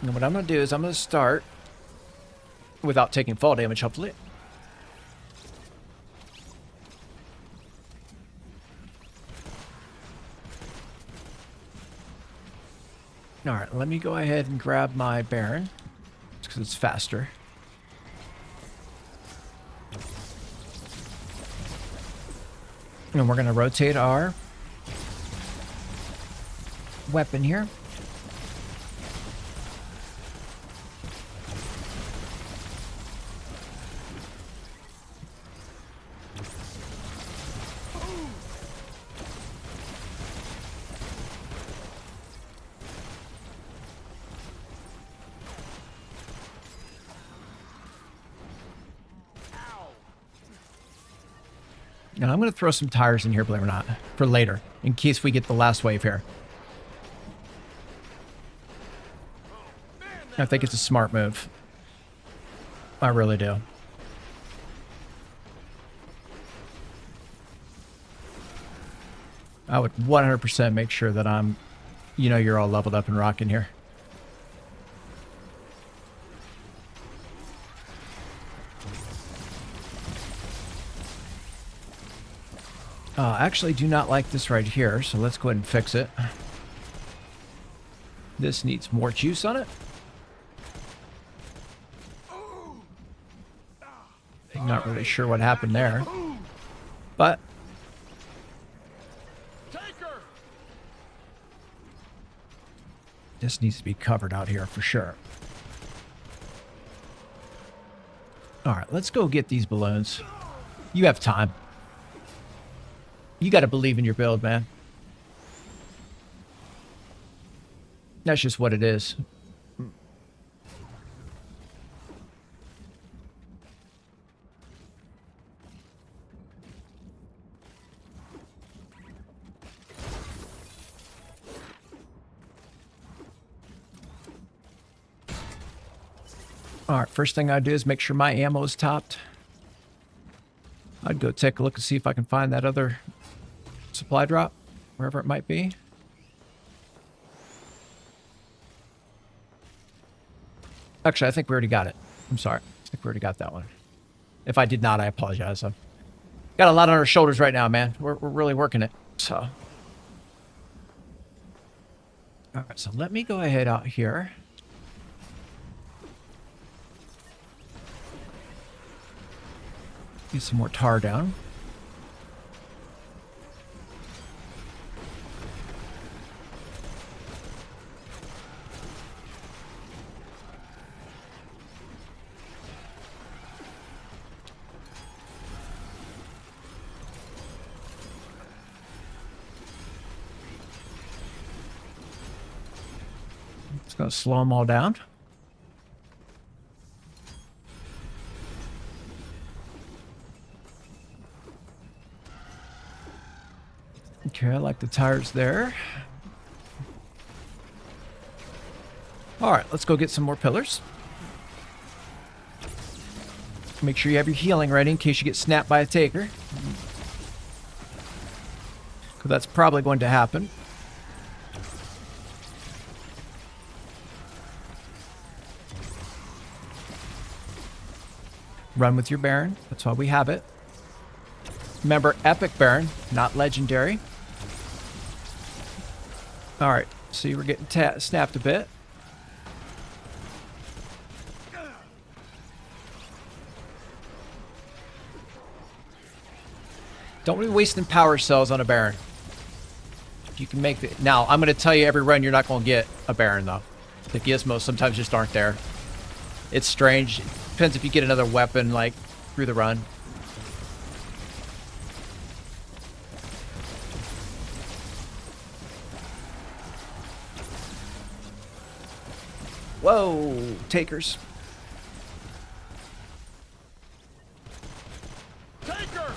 And what I'm going to do is I'm going to start without taking fall damage, hopefully. All right, let me go ahead and grab my Baron. It's because it's faster. And we're going to rotate our weapon here. And I'm going to throw some tires in here, believe it or not, for later, in case we get the last wave here. I think it's a smart move. I really do. I would 100% make sure that I'm, you know, you're all leveled up and rocking here. Actually, do not like this right here, so let's go ahead and fix it. This needs more juice on it. I'm not really sure what happened there, but this needs to be covered out here for sure. All right, let's go get these balloons. You have time. You got to believe in your build, man. That's just what it is. All right, first thing I do is make sure my ammo is topped. I'd go take a look and see if I can find that other supply drop, wherever it might be. Actually, I think we already got it. I'm sorry. I think we already got that one. If I did not, I apologize. I've got a lot on our shoulders right now, man. We're really working it. So, all right. So let me go ahead out here. Get some more tar down. It's going to slow them all down. Okay, I like the tires there. All right, let's go get some more pillars. Make sure you have your healing ready in case you get snapped by a taker. Because that's probably going to happen. Run with your Baron. That's why we have it. Remember, epic Baron, not legendary. All right, so you were getting snapped a bit. Don't be wasting power cells on a Baron. You can make the... Now, I'm going to tell you every run you're not going to get a Baron, though. The gizmos sometimes just aren't there. It's strange. Depends if you get another weapon, like, through the run. Whoa, takers. Taker!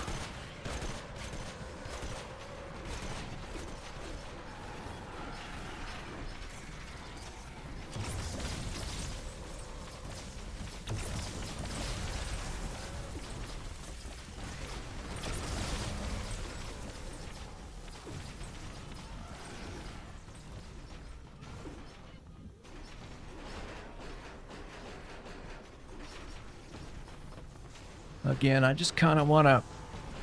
Again, I just kind of want to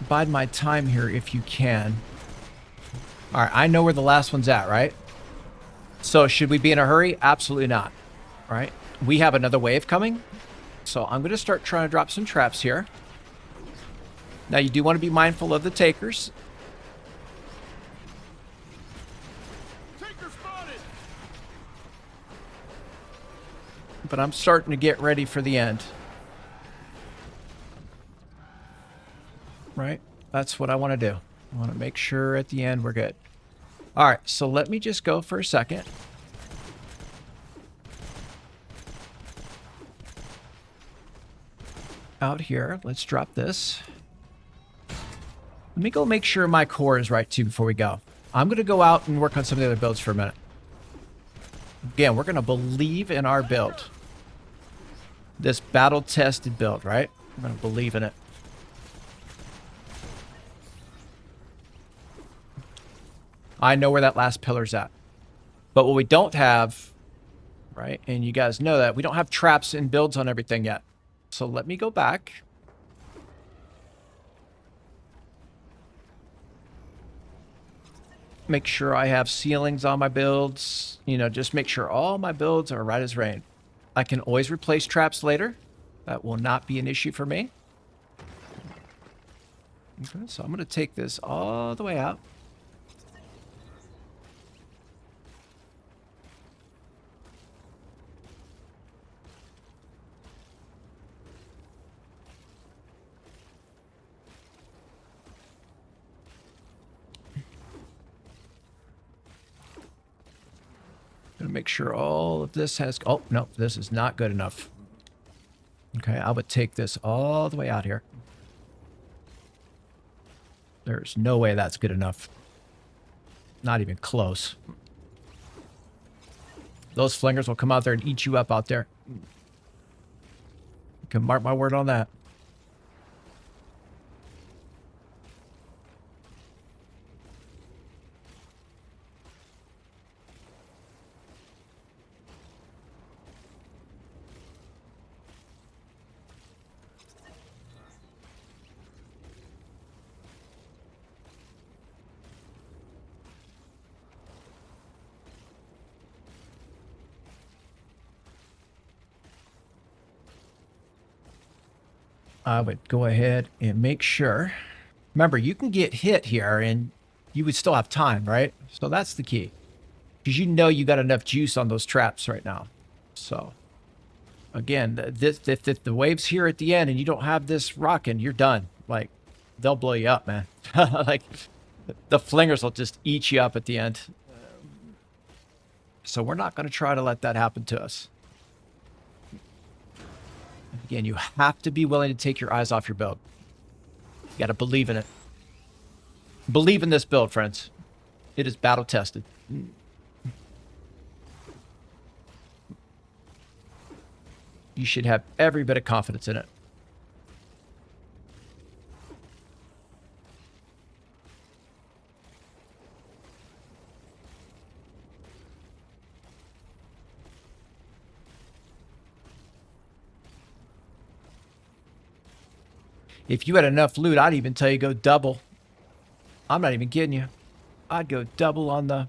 bide my time here if you can. All right, I know where the last one's at, right? So should we be in a hurry? Absolutely not, right? We have another wave coming. So I'm going to start trying to drop some traps here. Now, you do want to be mindful of the takers. Taker spotted! But I'm starting to get ready for the end. Right? That's what I want to do. I want to make sure at the end we're good. All right, so let me just go for a second. Out here, let's drop this. Let me go make sure my core is right too before we go. I'm going to go out and work on some of the other builds for a minute. Again, we're going to believe in our build. This battle-tested build, right? We're going to believe in it. I know where that last pillar's at. But what we don't have, right, and you guys know that, we don't have traps and builds on everything yet. So let me go back. Make sure I have ceilings on my builds. You know, just make sure all my builds are right as rain. I can always replace traps later. That will not be an issue for me. Okay, so I'm going to take this all the way out. Gonna make sure all of this has... Oh, no, this is not good enough. Okay, I would take this all the way out here. There's no way that's good enough. Not even close. Those flingers will come out there and eat you up out there. You can mark my word on that. I would go ahead and make sure. Remember, you can get hit here and you would still have time, right? So that's the key. Because you know you got enough juice on those traps right now. So, again, if the wave's here at the end and you don't have this rocking, you're done. Like, they'll blow you up, man. Like, the flingers will just eat you up at the end. So we're not going to try to let that happen to us. Again, you have to be willing to take your eyes off your build. You got to believe in it. Believe in this build, friends. It is battle tested. You should have every bit of confidence in it. If you had enough loot, I'd even tell you go double. I'm not even kidding you. I'd go double on the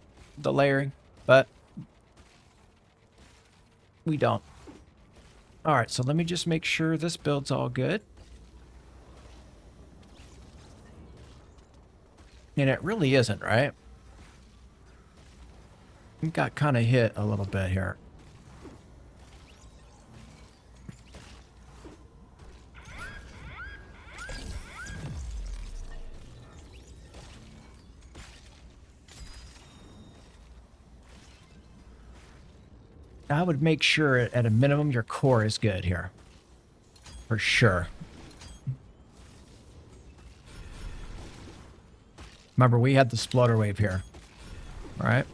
layering, but we don't. All right, so let me just make sure this build's all good. And it really isn't, right? We got kind of hit a little bit here. I would make sure at a minimum your core is good here. For sure. Remember, we had the splutter wave here. Right?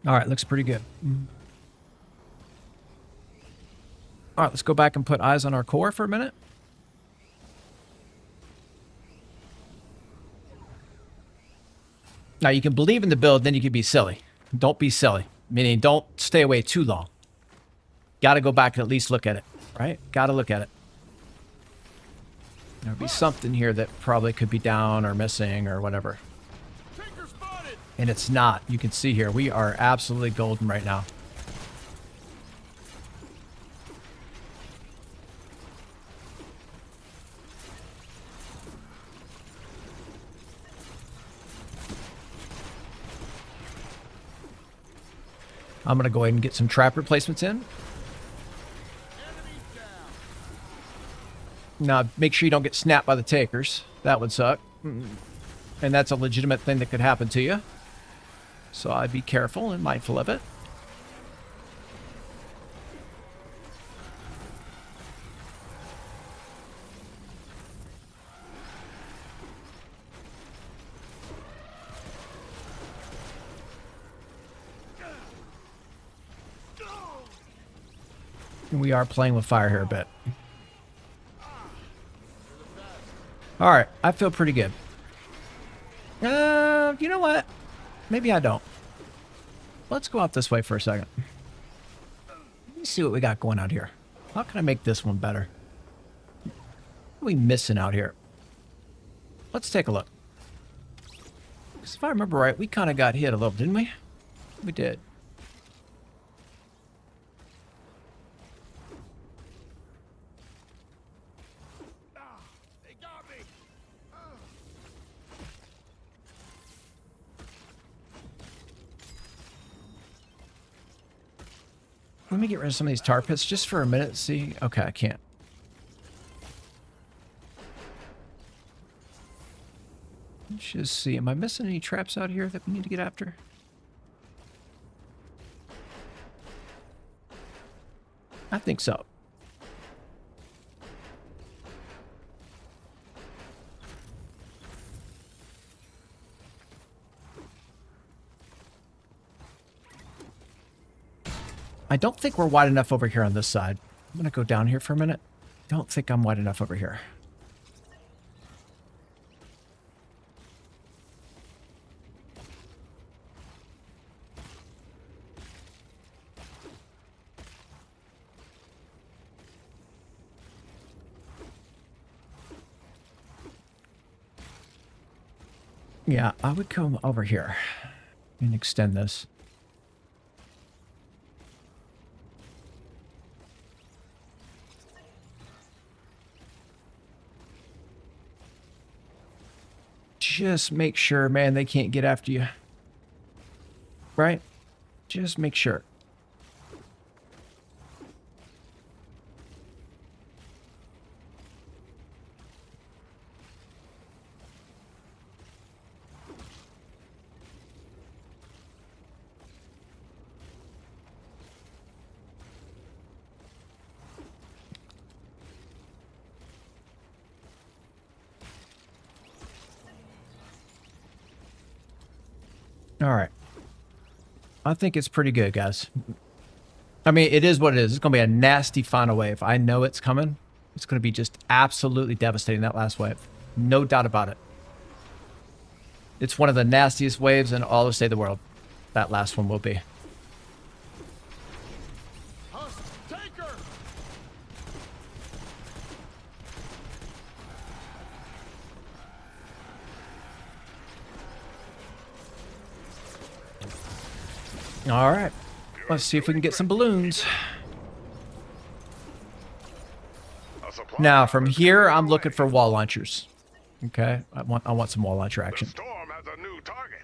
All right, looks pretty good. All right, let's go back and put eyes on our core for a minute. Now, you can believe in the build, then you can be silly. Don't be silly, meaning don't stay away too long. Got to go back and at least look at it, right? Got to look at it. There'll be something here that probably could be down or missing or whatever. And it's not. You can see here, we are absolutely golden right now. I'm going to go ahead and get some trap replacements in. Now, make sure you don't get snapped by the takers. That would suck. And that's a legitimate thing that could happen to you. So I'd be careful and mindful of it. And we are playing with fire here a bit. All right, I feel pretty good. You know what? Maybe I don't. Let's go out this way for a second. Let me see what we got going out here. How can I make this one better? What are we missing out here? Let's take a look. Because if I remember right, we kind of got hit a little, didn't we? We did. Let me get rid of some of these tar pits just for a minute. See? Okay, I can't. Let's just see. Am I missing any traps out here that we need to get after? I think so. I don't think we're wide enough over here on this side. I'm going to go down here for a minute. Don't think I'm wide enough over here. Yeah, I would come over here and extend this. Just make sure, man, they can't get after you. Right? Just make sure. All right. I think it's pretty good, guys. I mean, it is what it is. It's going to be a nasty final wave. I know it's coming. It's going to be just absolutely devastating, that last wave. No doubt about it. It's one of the nastiest waves in all of Save the World. That last one will be. Taker! All right. Let's see if we can get some balloons. Now, from here, I'm looking for wall launchers. Okay? I want some wall launcher The action. storm has a new target.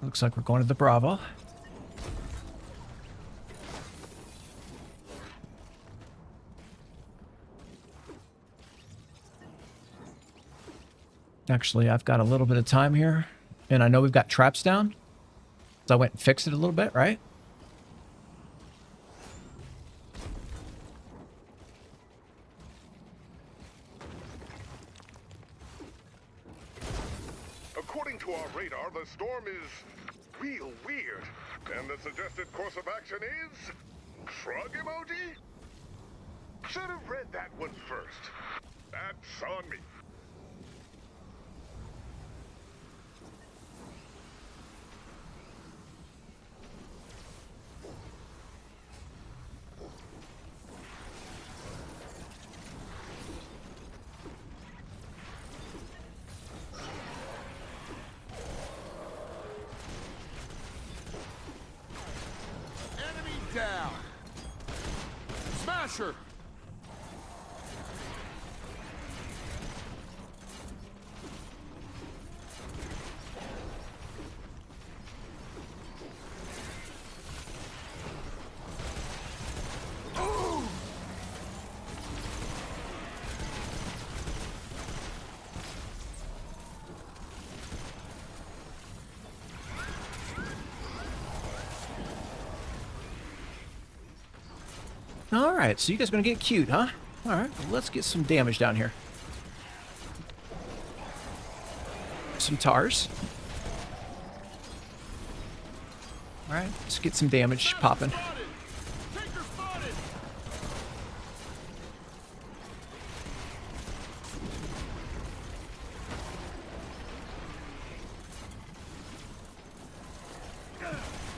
Looks like we're going to the Bravo. Actually, I've got a little bit of time here, and I know we've got traps down, so I went and fixed it a little bit, right? According to our radar, the storm is real weird. And the suggested course of action is... shrug emoji? Should have read that one first. That's on me. Enemy down! Smasher! All right, so you guys are going to get cute, huh? All right, well, let's get some damage down here. Some tars. All right, let's get some damage popping. Spotted! Taker spotted!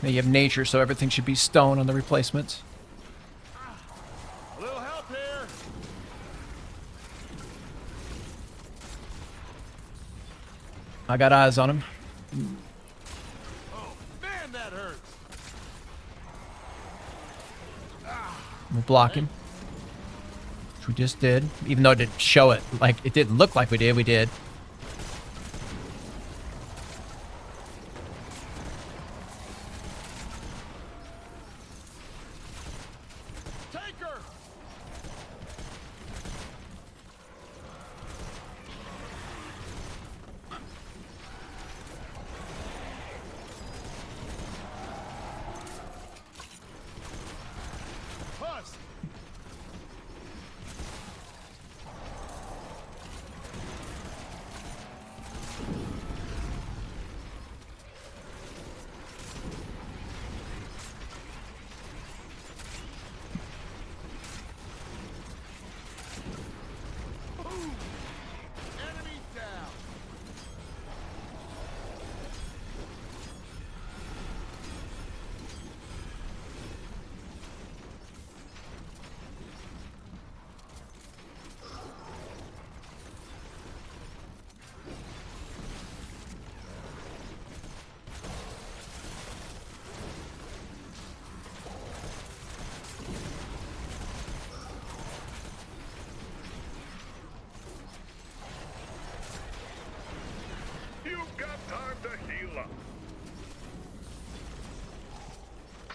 Now you have nature, so everything should be stone on the replacements. A little help here! I got eyes on him. Oh, man, that hurts! We'll block him. Which we just did. Even though it didn't show it. Like, it didn't look like we did. We did. Taker! Husk!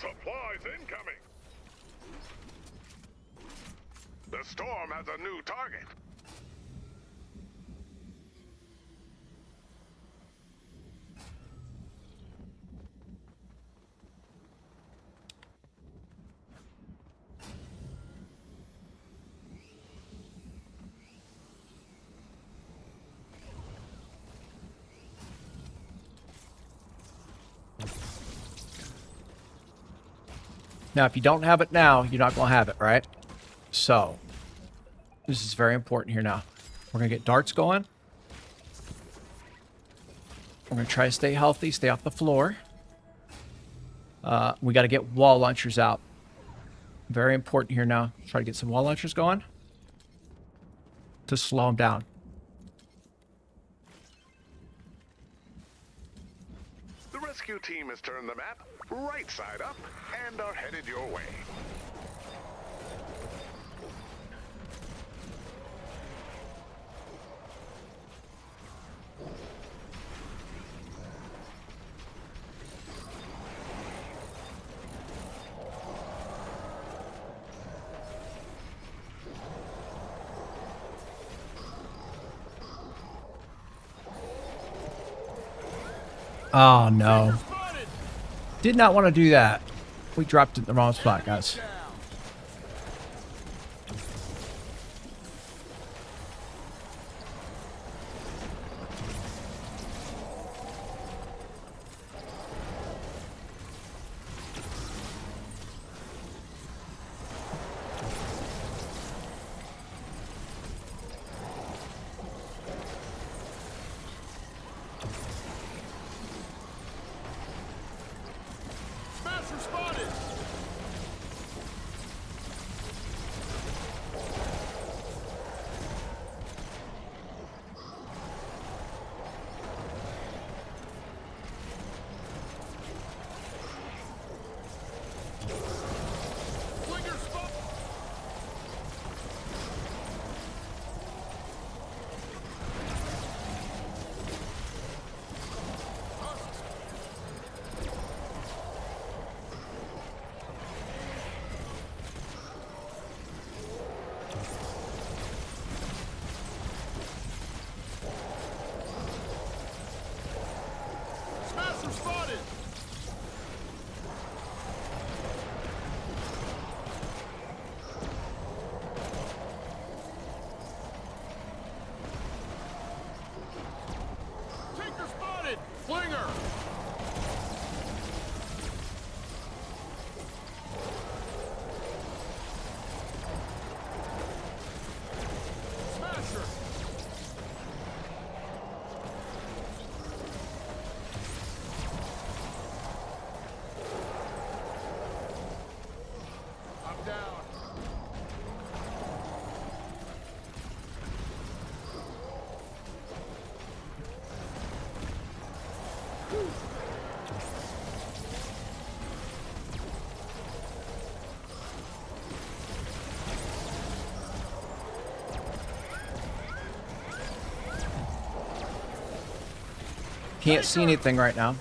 Supplies incoming! The storm has a new target. Now, if you don't have it now, you're not going to have it, right? So, this is very important here now. We're going to get darts going. We're going to try to stay healthy, stay off the floor. We got to get wall launchers out. Very important here now. Try to get some wall launchers going to slow them down. The rescue team has turned the map right side up and are headed your way. Oh, no. Did not want to do that. We dropped it in the wrong spot, guys. Can't see anything right now.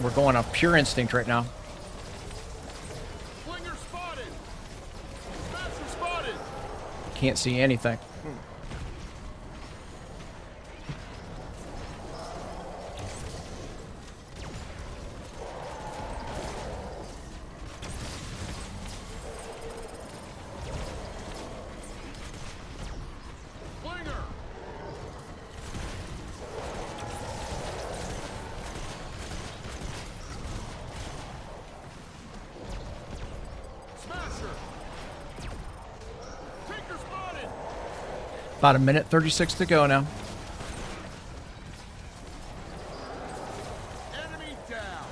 We're going on pure instinct right now. Slinger spotted. Smasher spotted. Can't see anything. Slinger. Smasher. Tinker spotted. About a minute 36 to go now. Enemy down.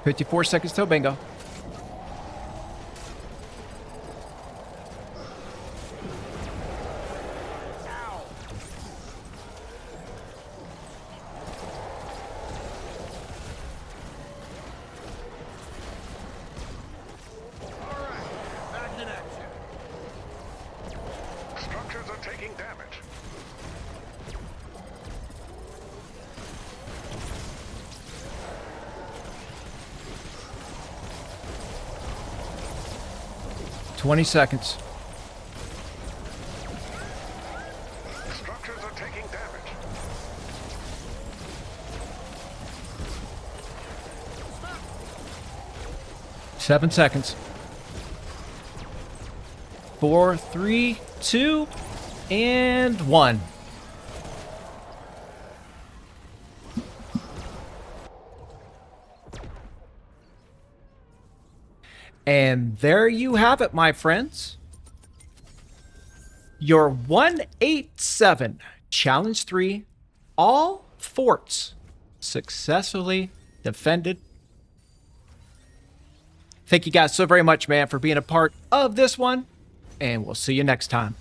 54 seconds till bingo. Structures are taking damage. Twenty seconds. Structures are taking damage. Seven seconds. 4, 3, 2, and 1. And there you have it, my friends. Your 187 Challenge 3, all forts successfully defended. Thank you guys so very much, man, for being a part of this one, and we'll see you next time.